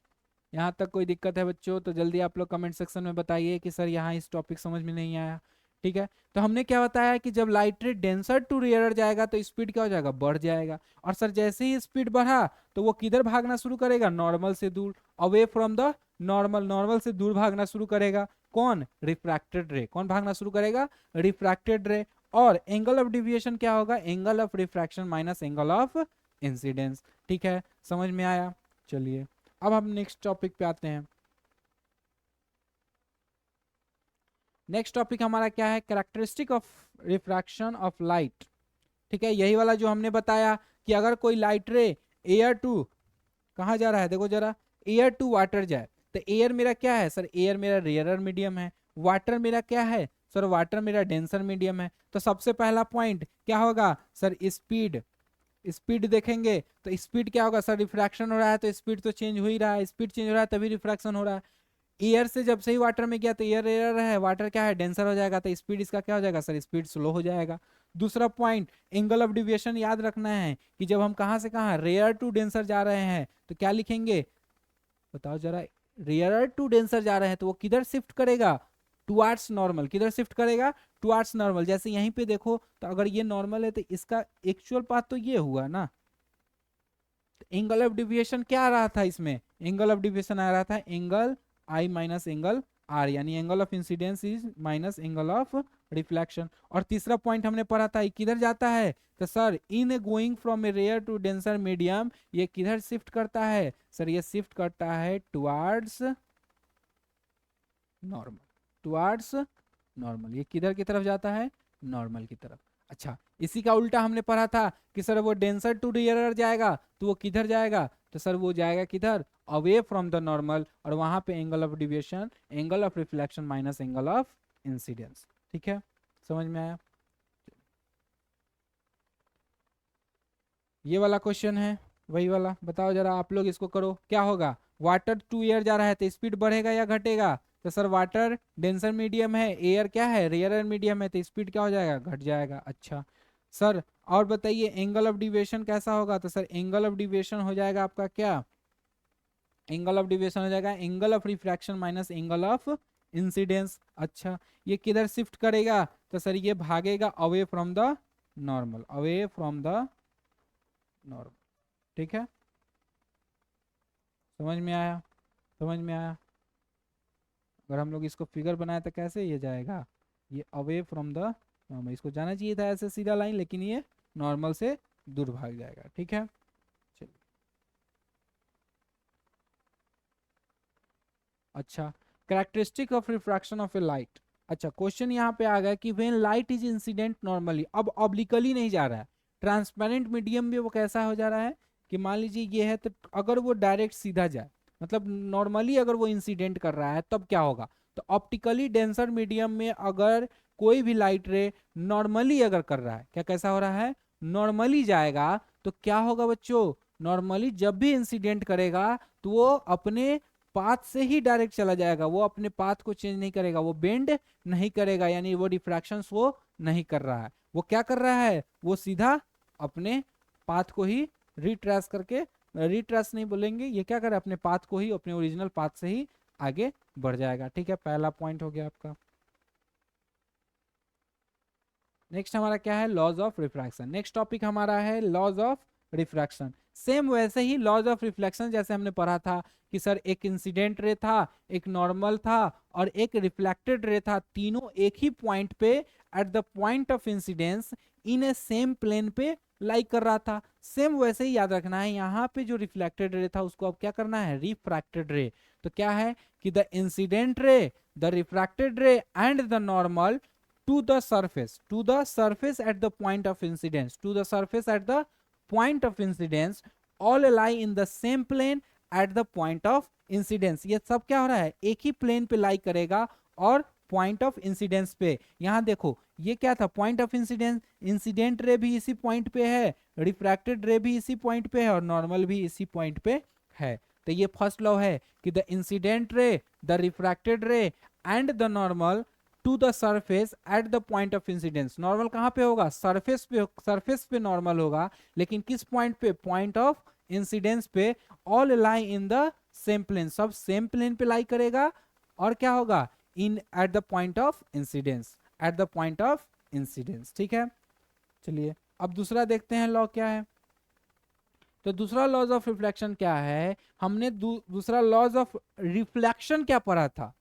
यहाँ तक कोई दिक्कत है बच्चों, तो जल्दी आप लोग कमेंट सेक्शन में बताइए कि सर यहाँ इस टॉपिक समझ में नहीं आया। ठीक है, तो हमने क्या बताया कि जब लाइट रे डेंसर टू रेयरर जाएगा तो स्पीड क्या हो जाएगा, बढ़ जाएगा, और सर जैसे ही स्पीड बढ़ा तो वो किधर भागना शुरू करेगा, नॉर्मल से दूर, away from the normal, normal से दूर भागना शुरू करेगा, कौन, रिफ्रैक्टेड रे, कौन भागना शुरू करेगा, रिफ्रैक्टेड रे। और एंगल ऑफ डिविएशन क्या होगा, angle of refraction minus angle of incidence. ठीक है, समझ में आया। चलिए अब हम नेक्स्ट टॉपिक पे आते हैं। नेक्स्ट टॉपिक हमारा क्या है, characteristic of refraction of light. ठीक है, यही वाला जो हमने बताया कि अगर कोई लाइट रे एयर टू कहाँ जा रहा है, देखो जरा, एयर टू वाटर जाए, तो एयर मेरा क्या है, सर एयर मेरा रेयरर मीडियम है, वाटर मेरा क्या है, सर वाटर मेरा डेंसर मीडियम है। तो सबसे पहला पॉइंट क्या होगा, सर स्पीड, स्पीड देखेंगे तो स्पीड क्या होगा, सर रिफ्रैक्शन हो रहा है तो स्पीड तो चेंज हो ही रहा है, स्पीड चेंज हो रहा है तभी रिफ्रैक्शन हो रहा है। एयर से जब से ही वाटर में गया तो एयर एयर है, वाटर क्या है, डेंसर हो जाएगा, तो स्पीड इसका क्या हो जाएगा, सर स्पीड स्लो हो जाएगा। दूसरा पॉइंट, एंगल ऑफ डिविएशन याद रखना है कि जब हम कहां से कहां, रेयर टू डेंसर जा रहे हैं तो क्या लिखेंगे, बताओ जरा, रेयर टू डेंसर जा रहे हैं तो वो किधर शिफ्ट करेगा, टुवार्ड्स नॉर्मल, किधर शिफ्ट करेगा, टुवार्ड्स नॉर्मल। जैसे यहीं पे देखो, तो अगर ये नॉर्मल है तो इसका एक्चुअल पाथ तो ये हुआ ना, एंगल ऑफ डिविएशन क्या आ रहा था इसमें, एंगल ऑफ डिविएशन आ रहा था angle I minus angle R, यानी angle of incidence is minus angle of reflection. और तीसरा पॉइंट हमने पढ़ा था, किधर जाता है, तो sir in going from a rare to denser medium, ये किधर शिफ्ट करता है, सर ये शिफ्ट करता है टुवार्ड्स नॉर्मल, टुवार्ड्स नॉर्मल, ये किधर की तरफ जाता है, नॉर्मल की तरफ। अच्छा, इसी का उल्टा हमने पढ़ा था कि सर वो डेंसर टू रियरर जाएगा तो वो किधर जाएगा, तो सर वो जाएगा किधर, अवे फ्रॉम द नॉर्मल, और वहां पे angle of deviation, angle of reflection minus angle of incidence. ठीक है, समझ में आया। ये वाला क्वेश्चन है वही वाला, बताओ जरा आप लोग, इसको करो, क्या होगा, वाटर टू एयर जा रहा है तो स्पीड बढ़ेगा या घटेगा, तो सर वाटर डेंसर मीडियम है, एयर क्या है, रेयरर मीडियम है, तो स्पीड क्या हो जाएगा, घट जाएगा। अच्छा सर, और बताइए एंगल ऑफ डिविएशन कैसा होगा, तो सर एंगल ऑफ डिविएशन हो जाएगा आपका क्या, एंगल ऑफ डिविएशन हो जाएगा angle of refraction minus angle of incidence. अच्छा, ये किधर शिफ्ट करेगा, तो सर ये भागेगा away from the normal, away from the normal. ठीक है, समझ में आया, समझ में आया। अगर हम लोग इसको फिगर बनाए तो कैसे ये जाएगा, ये अवे फ्रॉम द नॉर्मल, इसको जाना चाहिए था ऐसे सीधा लाइन, लेकिन ये नॉर्मल से दूर भाग जाएगा। ठीक है, चलिए। अच्छा, characteristic of refraction of a light. अच्छा, क्वेश्चन यहाँ पे आ गया कि when light is incident normally, अब ऑब्लिकली नहीं जा रहा है, ट्रांसपेरेंट मीडियम में वो कैसा हो जा रहा है कि मान लीजिए ये है, तो अगर वो डायरेक्ट सीधा जाए, मतलब नॉर्मली अगर वो इंसिडेंट कर रहा है तब क्या होगा, तो ऑप्टिकली डेंसर मीडियम में अगर कोई भी लाइट रे नॉर्मली अगर कर रहा है, क्या कैसा हो रहा है, नॉर्मली जाएगा, तो क्या होगा बच्चों, नॉर्मली जब भी इंसिडेंट करेगा तो वो अपने पाथ से ही डायरेक्ट चला जाएगा, वो अपने पाथ को चेंज नहीं करेगा, वो बेंड नहीं करेगा, यानी वो डिफ्रैक्शंस वो नहीं कर रहा है, वो क्या कर रहा है, वो सीधा अपने पाथ को ही रिट्रेस करके, रिट्रेस नहीं बोलेंगे, ये क्या करे, अपने पाथ को ही, अपने ओरिजिनल पाथ से ही आगे बढ़ जाएगा। ठीक है, पहला पॉइंट हो गया आपका। नेक्स्ट हमारा क्या है, laws of refraction. Next topic हमारा है लॉज ऑफ रिफ्रैक्शन। सेम वैसे ही लॉज ऑफ रिफ्लेक्शन जैसे हमने पढ़ा था कि सर एक इंसिडेंट रे था, एक नॉर्मल था और एक रिफ्लेक्टेड रे था, तीनों एक ही पॉइंट पे at the point of incidence in a same plane पे लाइक कर रहा था। सेम वैसे ही याद रखना है, यहाँ पे जो रिफ्लेक्टेड रे था उसको अब क्या करना है, रिफ्रैक्टेड रे। तो क्या है कि the incident ray, the refracted ray and the normal to the surface at the point of incidence, to the surface at the point of incidence, all lie in the same plane at the point of incidence। ये सब क्या हो रहा है, एक ही प्लेन पे लाई करेगा और पॉइंट ऑफ इंसिडेंस पे। यहां देखो ये क्या था, point of incidence, incident ray भी इसी पॉइंट पे है, रिफ्रैक्टेड रे भी इसी पॉइंट पे है और नॉर्मल भी इसी पॉइंट पे है। तो ये फर्स्ट लॉ है कि the incident ray, the refracted ray and the normal to the surface at the point of incidence. Normal कहां पे होगा, सरफेस पे, सरफेस पे नॉर्मल होगा, लेकिन किस पॉइंट पे, पॉइंट ऑफ इंसिडेंस पे। All lie in the same plane, सब सेम प्लेन पे लाई करेगा और क्या होगा, in at the point of incidence, at the point of incidence. ठीक है, चलिए अब दूसरा देखते हैं लॉ क्या है। तो दूसरा लॉज ऑफ रिफ्लेक्शन क्या है, हमने दूसरा लॉज ऑफ रिफ्लेक्शन क्या पढ़ा था,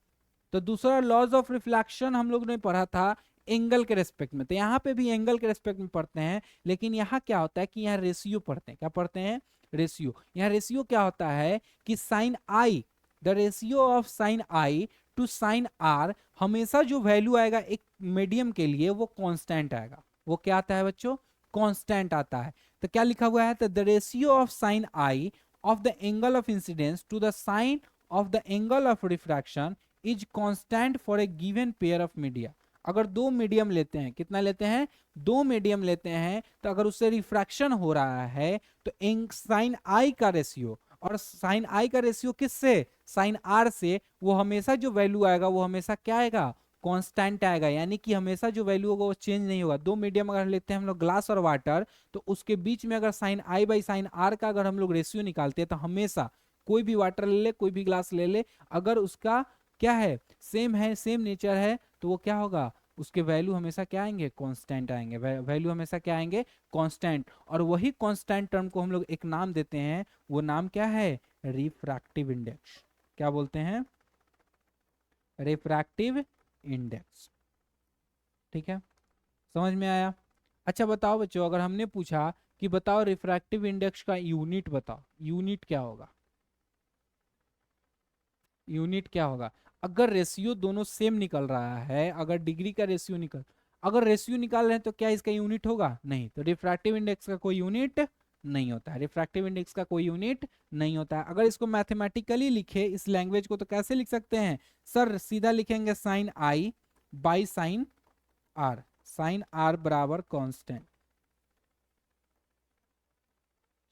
तो दूसरा लॉज ऑफ रिफ्लेक्शन हम लोग ने पढ़ा था एंगल के रेस्पेक्ट में। तो यहाँ पे भी एंगल के रेस्पेक्ट में पढ़ते हैं, लेकिन यहाँ क्या होता है कि यहाँ रेशियो पढ़ते हैं, क्या पढ़ते हैं, रेशियो। यहाँ रेशियो क्या होता है कि sine i, the ratio of sine i to sine r, हमेशा जो वैल्यू आएगा एक मीडियम के लिए वो कांस्टेंट आएगा। वो क्या आता है बच्चों, कांस्टेंट आता है। तो क्या लिखा हुआ है, तो the ratio of sine i of the angle of incidence to the sine of the angle of refraction is constant for a given pair of media. अगर दो मीडियम लेते हैं, कितना लेते हैं, दो मीडियम लेते हैं, तो अगर उससे रिफ्रैक्शन हो रहा है तो साइन आई का रेशियो, और साइन आई का रेशियो किससे, साइन आर से, वो हमेशा जो वैल्यू आएगा वो हमेशा क्या आएगा, कांस्टेंट आएगा, यानी कि हमेशा जो वैल्यू होगा वो चेंज नहीं होगा। दो मीडियम अगर लेते हैं हम लोग ग्लास और वाटर, तो उसके बीच में अगर sine I by sine r का अगर हम लोग रेशियो निकालते हैं तो हमेशा कोई भी वाटर ले ले, कोई भी ग्लास ले ले, अगर उसका क्या है, सेम नेचर है, तो वो क्या होगा, उसके वैल्यू हमेशा क्या आएंगे, कांस्टेंट आएंगे, वैल्यू हमेशा क्या आएंगे, कांस्टेंट। और वही कांस्टेंट टर्म को हम लोग एक नाम देते हैं, वो नाम क्या है, रिफ्रैक्टिव इंडेक्स। क्या बोलते हैं, रिफ्रैक्टिव इंडेक्स। ठीक है, समझ में आया। अच्छा बताओ बच्चों, अगर हमने पूछा कि बताओ रिफ्रैक्टिव इंडेक्स का यूनिट बताओ, यूनिट क्या होगा, यूनिट क्या होगा। अगर रेशियो दोनों सेम निकल रहा है, अगर डिग्री का रेशियो निकल, अगर रेशियो निकाल रहे हैं तो क्या इसका यूनिट होगा? नहीं। तो रिफ्रैक्टिव इंडेक्स का कोई यूनिट नहीं होता है, रिफ्रैक्टिव इंडेक्स का कोई यूनिट नहीं होता है। अगर इसको मैथमेटिकली लिखे इस लैंग्वेज को तो कैसे लिख सकते हैं सर? सीधा लिखेंगे sine I by sine R, sine R बराबर constant,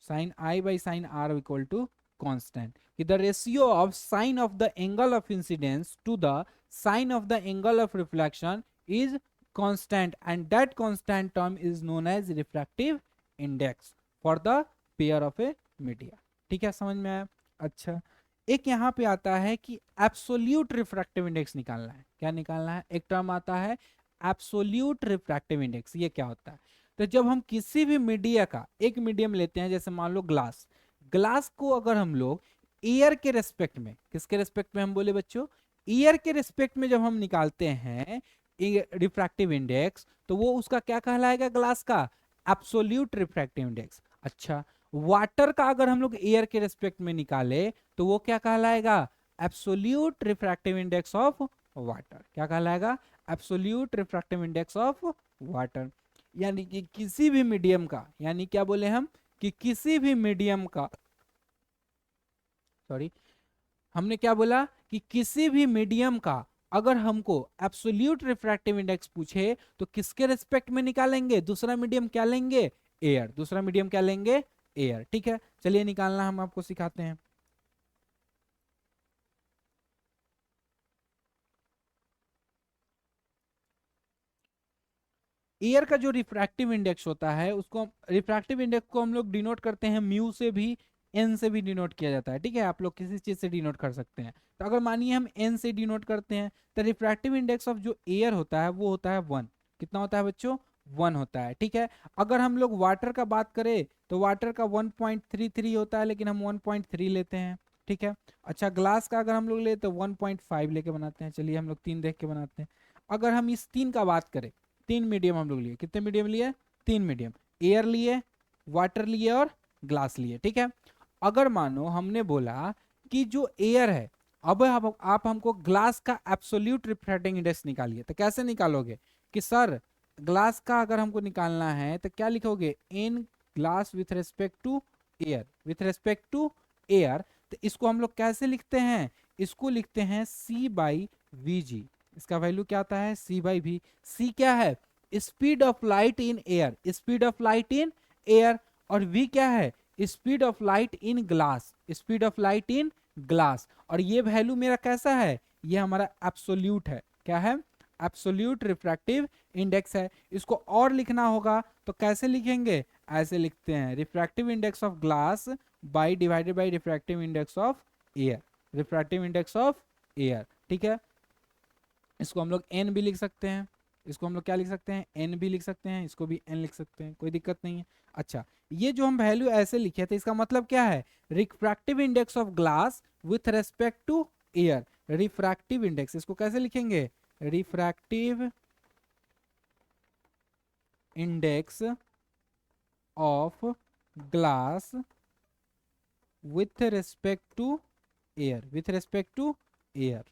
sine I by sine R equal to constant, कि the ratio of sine of the angle of incidence to the sine of the angle of reflection is constant and that constant term is known as refractive index for the pair of a media. ठीक है, समझ में आया? अच्छा, एक यहां पे आता है कि एब्सोल्यूट रिफ्रैक्टिव इंडेक्स निकालना है। क्या निकालना है? एक टर्म आता है एब्सोल्यूट रिफ्रैक्टिव इंडेक्स। ये क्या होता है? तो जब हम किसी भी मीडिया का एक मीडियम लेते हैं, जैसे मान लो ग्लास, ग्लास को अगर हम लोग एयर के रेस्पेक्ट में, किसके रेस्पेक्ट में हम बोले बच्चों? एयर के रेस्पेक्ट में जब हम निकालते हैं रिफ्रैक्टिव इंडेक्स, तो वो उसका क्या कहलाएगा? ग्लास का एब्सोल्यूट रिफ्रैक्टिव इंडेक्स। अच्छा, वाटर का अगर हम लोग एयर के रेस्पेक्ट में निकाले तो वो क्या कहलाएगा? Absolute refractive index of water. क्या कहलाएगा? Absolute refractive index of water. यानी कि किसी भी मीडियम का, यानी क्या बोले हम कि किसी भी मीडियम का, सॉरी, हमने क्या बोला कि किसी भी मीडियम का अगर हमको एब्सोल्यूट रिफ्रैक्टिव इंडेक्स पूछे तो किसके रेस्पेक्ट में निकालेंगे? दूसरा मीडियम क्या लेंगे? एयर। दूसरा मीडियम क्या लेंगे? एयर। ठीक है, चलिए निकालना हम आपको सिखाते हैं। एयर का जो रिफ्रैक्टिव इंडेक्स होता है उसको, रिफ्रैक्टिव इंडेक्स को हम लोग डिनोट करते हैं म्यू से भी, एन से भी डिनोट किया जाता है। ठीक है, आप लोग किसी चीज से डिनोट कर सकते हैं। तो अगर मानिए हम एन से डिनोट करते हैं तो रिफ्रैक्टिव इंडेक्स ऑफ जो एयर होता है वो होता है 1। कितना होता है बच्चों? 1 होता है। ठीक है, अगर हम लोग वाटर का बात करें तो वाटर का 1.33 होता है, लेकिन हम 1.3 लेते हैं। ठीक है, अच्छा, ग्लास का अगर हम लोग ले तो 1.5 लेके बनाते हैं। चलिए हम लोग 3 देख के बनाते हैं। अगर हम इस 3 का बात करें, 3 मीडियम हम लोग लिए, कितने मीडियम लिए? 3 मीडियम, एयर लिए, वाटर लिए और ग्लास लिए। ठीक है, अगर मानो हमने बोला कि जो एयर है, अब आप हमको ग्लास का एब्सोल्यूट रिफ्रैक्टिव इंडेक्स निकालिए, तो कैसे निकालोगे? कि सर ग्लास का अगर हमको निकालना है तो क्या लिखोगे? In glass with respect to air, with respect to air. तो इसको हम लोग कैसे लिखते हैं? इसको लिखते हैं सी बाई वी जी। इसका वैल्यू क्या आता है? C by we. सी क्या है? Speed of light in air, speed of light in air. और वी क्या है? Speed of light in glass, speed of light in glass. और ये वैल्यू मेरा कैसा है? ये हमारा एब्सोल्यूट है। क्या है? एब्सोल्यूट रिफ्रैक्टिव इंडेक्स है। इसको और लिखना होगा तो कैसे लिखेंगे? ऐसे लिखते हैं, refractive index of glass by divided by refractive index of air, refractive index of air. ठीक है, इसको हम लोग एन भी लिख सकते हैं, इसको हम लोग क्या लिख सकते हैं? एन भी लिख सकते हैं, इसको भी एन लिख सकते हैं, कोई दिक्कत नहीं है। अच्छा, ये जो हम वैल्यू ऐसे लिखे थे इसका मतलब क्या है? Refractive index of glass with respect to air, refractive index, इसको कैसे लिखेंगे? Refractive index of glass with respect to air, with respect to air,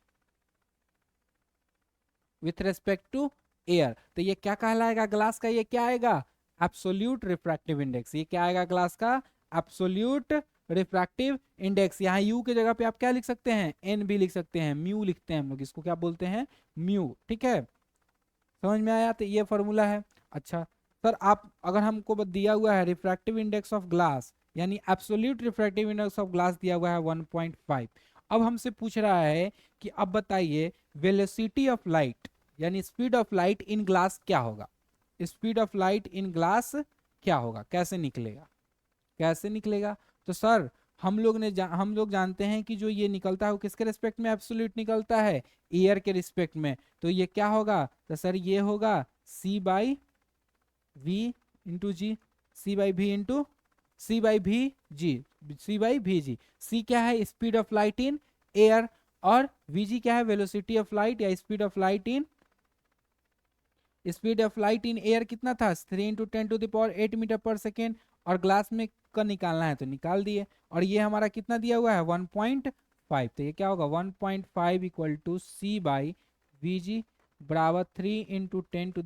with respect to air. तो ये क्या कहलाएगा ग्लास का? ये क्या आएगा? Absolute refractive index. ये क्या आएगा ग्लास का? Absolute refractive index. यहाँ यू की जगह पे आप क्या लिख सकते हैं? एन भी लिख सकते हैं, म्यू लिखते हैं हम लोग, इसको क्या बोलते हैं? म्यू। ठीक है, समझ में आया? तो ये फॉर्मूला है। अच्छा सर, आप अगर हमको दिया हुआ है रिफ्रैक्टिव इंडेक्स ऑफ ग्लास, यानी absolute refractive index of glass दिया हुआ है 1.5, अब हमसे पूछ रहा है कि अब बताइए वेलोसिटी ऑफ लाइट यानी speed of light in glass क्या होगा? Speed of light in glass क्या होगा? कैसे निकलेगा? कैसे निकलेगा? तो सर हम लोग जानते हैं कि जो ये निकलता है वो किसके रिस्पेक्ट में एब्सोल्यूट निकलता है? एयर के रिस्पेक्ट में। तो ये क्या होगा? तो सर ये होगा C by V into G, C by V into C by we G, C by we G. C क्या है? Speed of light in air, और वी जी क्या है? वेलोसिटी ऑफ लाइट या speed of light in, speed of light in air कितना था? 3 × 10⁸ मीटर पर सेकेंड। और ग्लास में का निकालना है तो निकाल दिए। और ये हमारा कितना दिया हुआ है? 1.5। तो ये क्या होगा? 1.5 equal to c by we g बराबर 3 × 10⁸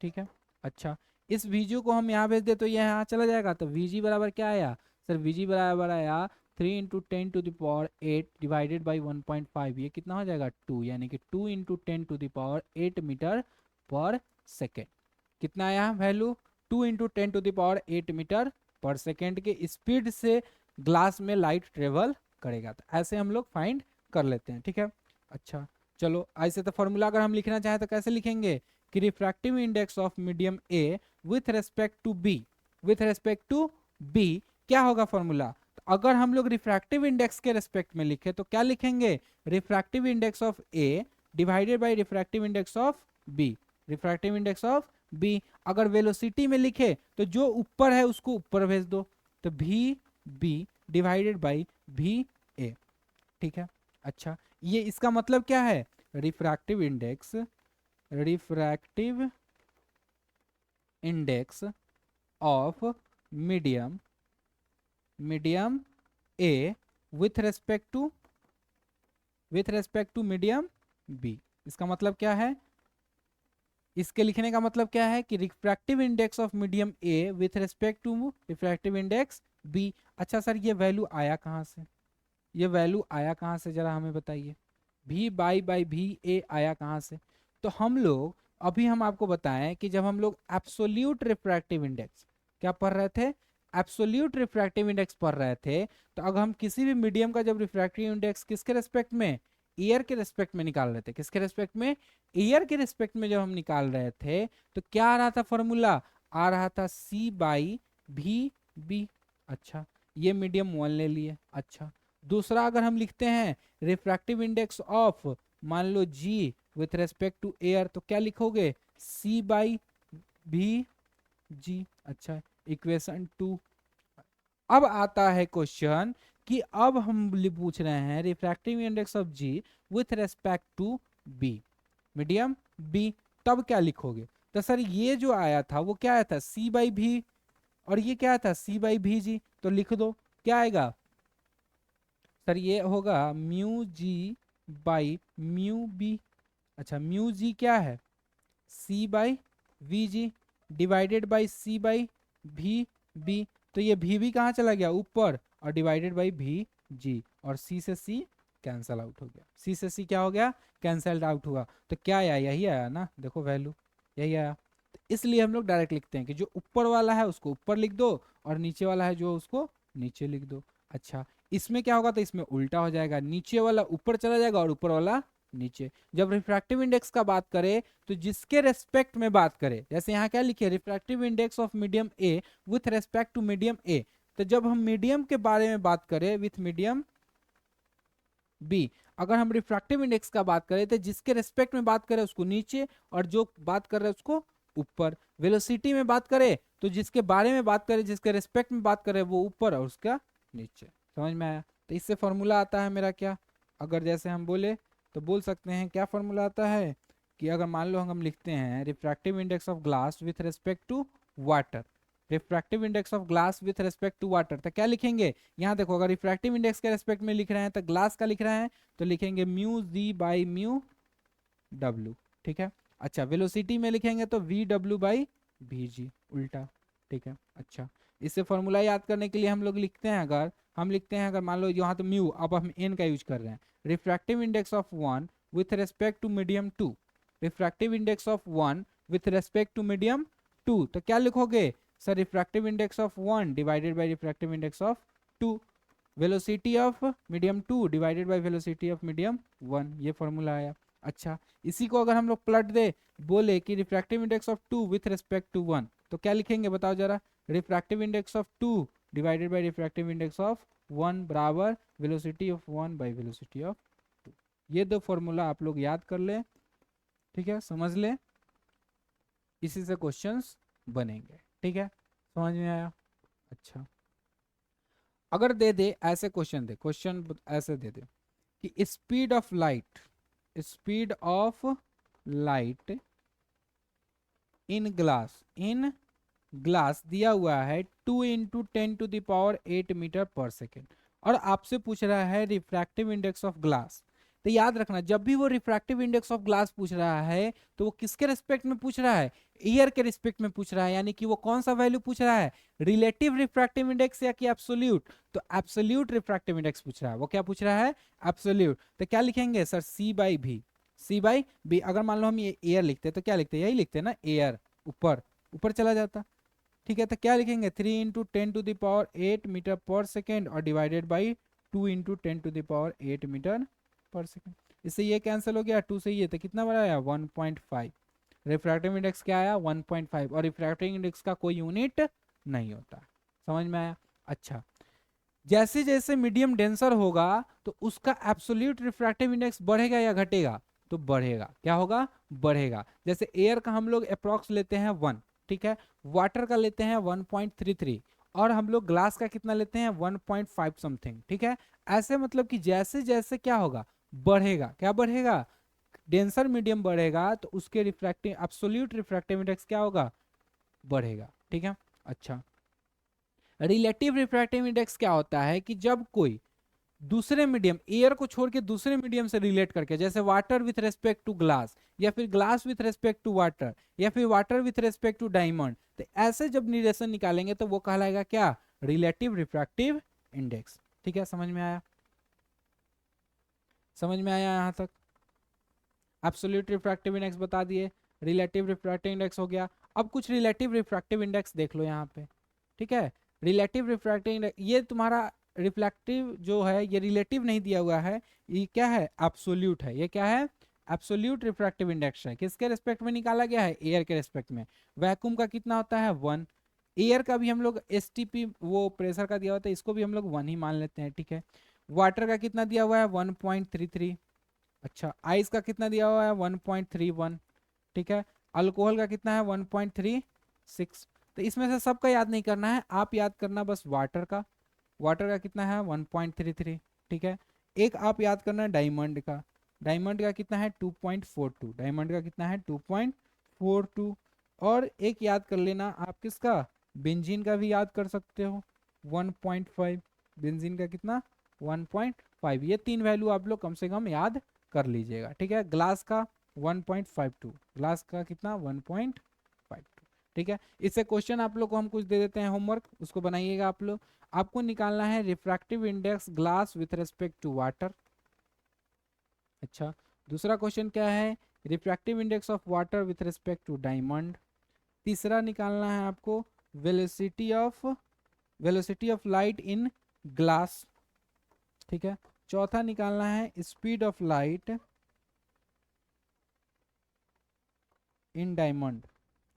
ठीक है। अच्छा, इस वीजी को हम यहाँ भेज दे तो ये यहाँ चला जाएगा, तो वीजी बराबर क्या आया सर, वीजी बराबर आया 3 × 10⁸ डिवाइडेड बाई 1.5, ये कितना हो जाएगा 2, यानी कि 2 × 10⁸ मीटर पर सेकेंड। कितना आया वैल्यू, 2 × 10⁸ मीटर पर सेकेंड के स्पीड से ग्लास में लाइट ट्रेवल करेगा। तो ऐसे हम लोग फाइंड कर लेते हैं, ठीक है। अच्छा चलो, ऐसे तो फॉर्मूला अगर हम लिखना चाहें तो कैसे लिखेंगे कि refractive index of medium a with respect to b, with respect to b क्या होगा फॉर्मूला। तो अगर हम लोग रिफ्रैक्टिव इंडेक्स के रेस्पेक्ट में लिखे तो क्या लिखेंगे, refractive index of a divided by refractive index of b, refractive index of b. अगर वेलोसिटी में लिखे तो जो ऊपर है उसको ऊपर भेज दो, तो भी बी डिवाइडेड बाई भी ए, ठीक है। अच्छा, ये इसका मतलब क्या है, refractive index, refractive index of medium, medium a with respect to medium b. इसका मतलब क्या है, इसके लिखने का मतलब क्या है कि refractive index of medium a with respect to refractive index b. अच्छा सर, ये वैल्यू आया कहाँ से, ये वैल्यू आया कहाँ से जरा हमें बताइए, भी बाई भी ए आया कहाँ से। तो हम लोग अभी हम आपको बताएं कि जब हम लोग एब्सोल्यूट रिफ्रैक्टिव इंडेक्स क्या पढ़ रहे थे, एब्सोल्यूट रिफ्रैक्टिव इंडेक्स पढ़ रहे थे, तो अगर हम किसी भी मीडियम का जब रिफ्रैक्टिव इंडेक्स किसके रेस्पेक्ट में, एयर के रेस्पेक्ट में निकाल रहे थे, किसके रेस्पेक्ट में, एयर के रेस्पेक्ट में जब हम निकाल रहे थे तो क्या आ रहा था फॉर्मूला, आ रहा था सी बाई भी बी। अच्छा, ये मीडियम 1 ले लिए। अच्छा, दूसरा अगर हम लिखते हैं रिफ्रैक्टिव इंडेक्स ऑफ मान लो जी विथ रेस्पेक्ट टू एयर, तो क्या लिखोगे, सी बाई भी जी। अच्छा, इक्वेशन 2। अब आता है क्वेश्चन कि अब हम पूछ रहे हैं refractive index of g with respect to b, medium b, तब क्या लिखोगे। तो सर ये जो आया था वो क्या आया था, सी बाई भी, और ये क्या था सी बाई भी जी, तो लिख दो क्या आएगा सर, ये होगा mu ji by mu B. अच्छा, म्यू जी क्या है, C by we G divided by C by V B. तो ये भी कहाँ चला गया ऊपर, और डिवाइडेड बाई भी जी, और सी से सी कैंसल आउट हो गया, सी से सी क्या हो गया, कैंसल आउट हुआ। तो क्या आया, यही आया ना, देखो वैल्यू यही आया। तो इसलिए हम लोग डायरेक्ट लिखते हैं कि जो ऊपर वाला है उसको ऊपर लिख दो, और नीचे वाला है जो उसको नीचे लिख दो। अच्छा, इसमें क्या होगा, तो इसमें उल्टा हो जाएगा, नीचे वाला ऊपर चला जाएगा और ऊपर वाला नीचे। जब रिफ्रैक्टिव इंडेक्स का बात करें तो जिसके रेस्पेक्ट में बात करें, जैसे यहाँ क्या लिखे, refractive index of medium a with respect to medium a, तो जब हम मीडियम के बारे में बात करें विथ मीडियम बी, अगर हम रिफ्रैक्टिव इंडेक्स का बात करें तो जिसके रेस्पेक्ट में बात करें उसको नीचे, और जो बात कर रहे हैं उसको ऊपर। वेलोसिटी में बात करें तो जिसके बारे में बात करें, जिसके रेस्पेक्ट में बात करें वो ऊपर और उसका नीचे। समझ में आया। तो इससे फॉर्मूला आता है मेरा क्या, अगर जैसे हम बोले तो बोल सकते हैं क्या फॉर्मूला आता है कि अगर मान लो हम लिखते हैं refractive index of glass with respect to water, refractive index of glass with respect to water, तो क्या लिखेंगे, यहाँ देखो अगर रिफ्रैक्टिव इंडेक्स के रेस्पेक्ट में लिख रहे हैं तो ग्लास का लिख रहे हैं तो लिखेंगे म्यू जी बाई म्यू डब्ल्यू, ठीक है। अच्छा, वेलोसिटी में लिखेंगे तो वी डब्ल्यू बाई वी जी, उल्टा, ठीक है। अच्छा, इससे फॉर्मूला याद करने के लिए हम लोग लिखते हैं, अगर हम लिखते हैं, अगर मान लो यहाँ तो म्यू, अब हम एन का यूज कर रहे हैं, refractive index of 1 with respect to medium 2, refractive index of 1 with respect to medium 2, तो क्या लिखोगे sir, refractive index of 1 divided by refractive index of 2, velocity of medium 2 divided by velocity of medium 1, ये फॉर्मूला आया। अच्छा, इसी को अगर हम लोग पलट दे, बोले कि refractive index of 2 with respect to 1, तो क्या लिखेंगे बताओ जरा, refractive index of 2 divided by refractive index of 1 बराबर velocity of 1 by velocity of 2। ये दो फॉर्मूला आप लोग याद कर ले, ठीक है, समझ ले, इसी से क्वेश्चंस बनेंगे, ठीक है, समझ में आया। अच्छा, अगर दे दे ऐसे क्वेश्चन दे, क्वेश्चन ऐसे दे दे कि speed of light, speed of light in glass दिया हुआ है 2 × 10⁸ मीटर पर सेकेंड, और आपसे पूछ रहा है रिफ्रैक्टिव इंडेक्स ऑफ ग्लास, तो याद रखना जब भी वो रिफ्रैक्टिव इंडेक्स ऑफ ग्लास पूछ रहा है तो वो किसके रिस्पेक्ट में पूछ रहा है, एयर के रिस्पेक्ट में पूछ रहा है, यानी कि वो कौन सा वैल्यू पूछ रहा है, रिलेटिव रिफ्रैक्टिव इंडेक्स या कि एब्सोल्यूट, तो एब्सोल्यूट रिफ्रैक्टिव इंडेक्स पूछ रहा है, वो क्या पूछ रहा है, एब्सोल्यूट। तो क्या लिखेंगे सर, सी बाई भी, सी बाई बी। अगर मान लो हम ये एयर लिखते तो क्या लिखते, यही लिखते ना, एयर ऊपर ऊपर चला जाता, ठीक है। तो क्या लिखेंगे, 3 इंटू 10⁸ मीटर पर सेकेंड और divided by 2 into 10⁸ metre per second. इससे ये कैंसिल हो गया, 2 से ये, तो कितना बड़ा आया 1.5। रिफ्रैक्टिव इंडेक्स क्या आया 1.5, और रिफ्रैक्टिव इंडेक्स का कोई यूनिट नहीं होता। समझ में आया। अच्छा, जैसे जैसे मीडियम डेंसर होगा तो उसका एब्सोल्यूट रिफ्रैक्टिव इंडेक्स बढ़ेगा या घटेगा, तो बढ़ेगा। क्या होगा, बढ़ेगा। जैसे एयर का हम लोग अप्रॉक्स लेते हैं 1, ठीक है, वाटर का लेते हैं 1.33, और हम लोग ग्लास का कितना लेते हैं 1.5 समथिंग, ठीक है। ऐसे मतलब कि जैसे जैसे क्या होगा, बढ़ेगा, क्या बढ़ेगा, डेंसर मीडियम बढ़ेगा तो उसके रिफ्रैक्टिव एब्सोल्यूट रिफ्रैक्टिव इंडेक्स क्या होगा, बढ़ेगा, ठीक है। अच्छा, रिलेटिव रिफ्रैक्टिव इंडेक्स क्या होता है कि जब कोई दूसरे मीडियम, एयर को छोड़ के दूसरे मीडियम से रिलेट करके, जैसे water with respect to glass, या फिर glass with respect to water, या फिर water with respect to diamond, तो ऐसे जब रिलेशन निकालेंगे तो वो कहलाएगा क्या, रिलेटिव रिफ्रैक्टिव इंडेक्स। ठीक है, समझ में आया, समझ में आया यहां तक। एब्सोल्यूट रिफ्रैक्टिव इंडेक्स बता दिए, रिलेटिव रिफ्रैक्टिव इंडेक्स हो गया। अब कुछ रिलेटिव रिफ्रैक्टिव इंडेक्स देख लो यहाँ पे, ठीक है। रिलेटिव रिफ्रैक्टिव इंडेक्स, ये तुम्हारा रिफ्लेक्टिव जो है ये रिलेटिव नहीं दिया हुआ है, ये क्या है, एब्सोल्यूट है। ये क्या है, एब्सोल्यूट रिफ्रैक्टिव इंडेक्स है। किसके रिस्पेक्ट में निकाला गया है, एयर के रिस्पेक्ट में। वैक्यूम का कितना होता है 1, एयर का भी हम लोग एसटीपी वो प्रेशर का दिया होता है, इसको भी हम लोग 1 ही मान लेते हैं, ठीक है। वाटर का कितना दिया हुआ है 1.33। अच्छा, आइस का कितना दिया हुआ है 1.31, ठीक है। अल्कोहल का कितना है 1.36। तो इसमें से सबका याद नहीं करना है, आप याद करना बस वाटर का। वाटर का कितना है 1.33, ठीक है। एक आप याद करना है डायमंड का, डायमंड का कितना है 2.42, डायमंड का कितना है 2.42। और एक याद कर लेना आप किसका, बेंजीन का भी याद कर सकते हो 1.5, बेंजीन का कितना 1.5। ये 3 वैल्यू आप लोग कम से कम याद कर लीजिएगा, ठीक है। ग्लास का 1.52, ग्लास का कितना 1.52, ठीक है। इससे क्वेश्चन आप लोग को हम कुछ दे देते हैं होमवर्क, उसको बनाइएगा आप लोग। आपको निकालना है refractive index glass with respect to water. अच्छा, दूसरा क्वेश्चन क्या है, refractive index of water with respect to diamond. तीसरा निकालना है आपको velocity of light in glass, ठीक है। चौथा निकालना है speed of light in diamond,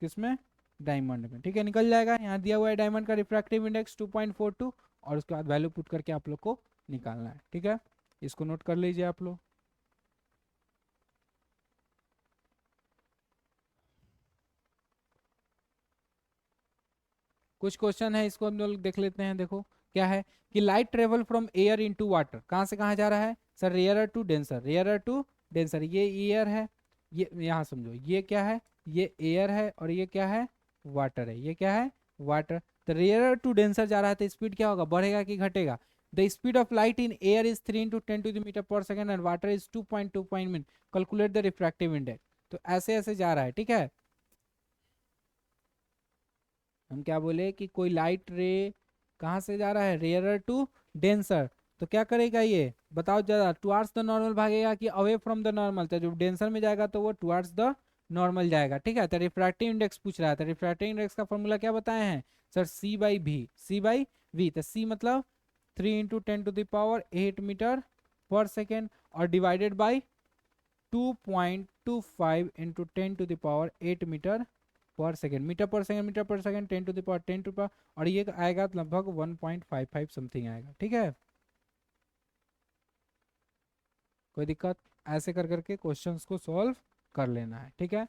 किसमें, डायमंड में, ठीक है। निकल जाएगा, यहाँ दिया हुआ है डायमंड का रिफ्रैक्टिव इंडेक्स 2.42, और उसके बाद वैल्यू पुट करके आप लोग को निकालना है, ठीक है। इसको नोट कर लीजिए आप लोग। कुछ क्वेश्चन है, इसको हम लोग देख लेते हैं। देखो क्या है कि light travel from air into water, कहाँ से कहाँ जा रहा है sir, rarer to denser, rarer to denser. ये एयर है, ये यहाँ समझो, ये क्या है, ये एयर है, और ये क्या है, वाटर है। ये क्या है, वाटर। तो रेयरर टू डेंसर जा रहा है तो स्पीड क्या होगा, बढ़ेगा कि घटेगा। The speed of light in air is 3 into 10⁻⁻ metre per second and water is 2.2 calculate the refractive index. तो ऐसे ऐसे जा रहा है, ठीक है। हम क्या बोले कि कोई लाइट रे कहाँ से जा रहा है, रेयरर टू डेंसर, तो क्या करेगा ये बताओ जरा, टुवार्ड्स द नॉर्मल भागेगा कि अवे फ्रॉम द नॉर्मल। तो जो डेंसर में जाएगा तो वो टुवार्ड्स द नॉर्मल जाएगा, ठीक है। तो रिफ्रैक्टिव इंडेक्स पूछ रहा है, तो रिफ्रैक्टिव इंडेक्स का फॉर्मूला क्या बताए हैं सर, सी बाई भी, सी बाई वी। तो सी मतलब 3 इंटू 10⁸ मीटर पर सेकेंड, और divided by 2.25 into 10⁸ metre per second, metre per second, metre per second, 10⁻10⁻, और ये आएगा लगभग 1.55 समथिंग आएगा, ठीक है। कोई दिक्कत, ऐसे कर करके क्वेश्चंस को सॉल्व कर लेना है, ठीक है।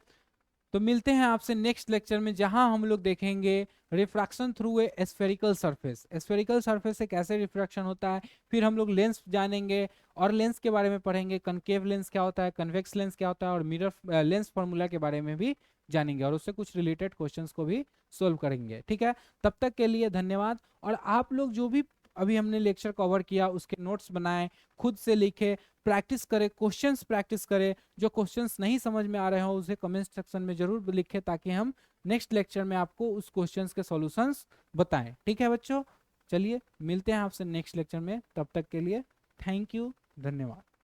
तो मिलते हैं आपसे नेक्स्ट लेक्चर में, जहां हम लोग देखेंगे refraction through a spherical surface, spherical surface से कैसे रिफ्रैक्शन होता है। फिर हम लोग लेंस जानेंगे और लेंस के बारे में पढ़ेंगे, कनकेव लेंस क्या होता है, कन्वेक्स लेंस क्या होता है, और मिरर लेंस फार्मूला के बारे में भी जानेंगे, और उससे कुछ रिलेटेड क्वेश्चंस को भी सोल्व करेंगे, ठीक है। तब तक के लिए धन्यवाद। और आप लोग जो भी अभी हमने लेक्चर कवर किया उसके नोट्स बनाए, खुद से लिखे, प्रैक्टिस करें, क्वेश्चंस प्रैक्टिस करें। जो क्वेश्चंस नहीं समझ में आ रहे हो उसे कमेंट सेक्शन में जरूर लिखें, ताकि हम नेक्स्ट लेक्चर में आपको उस क्वेश्चंस के सॉल्यूशंस बताएं। ठीक है बच्चों, चलिए मिलते हैं आपसे नेक्स्ट लेक्चर में, तब तक के लिए थैंक यू, धन्यवाद।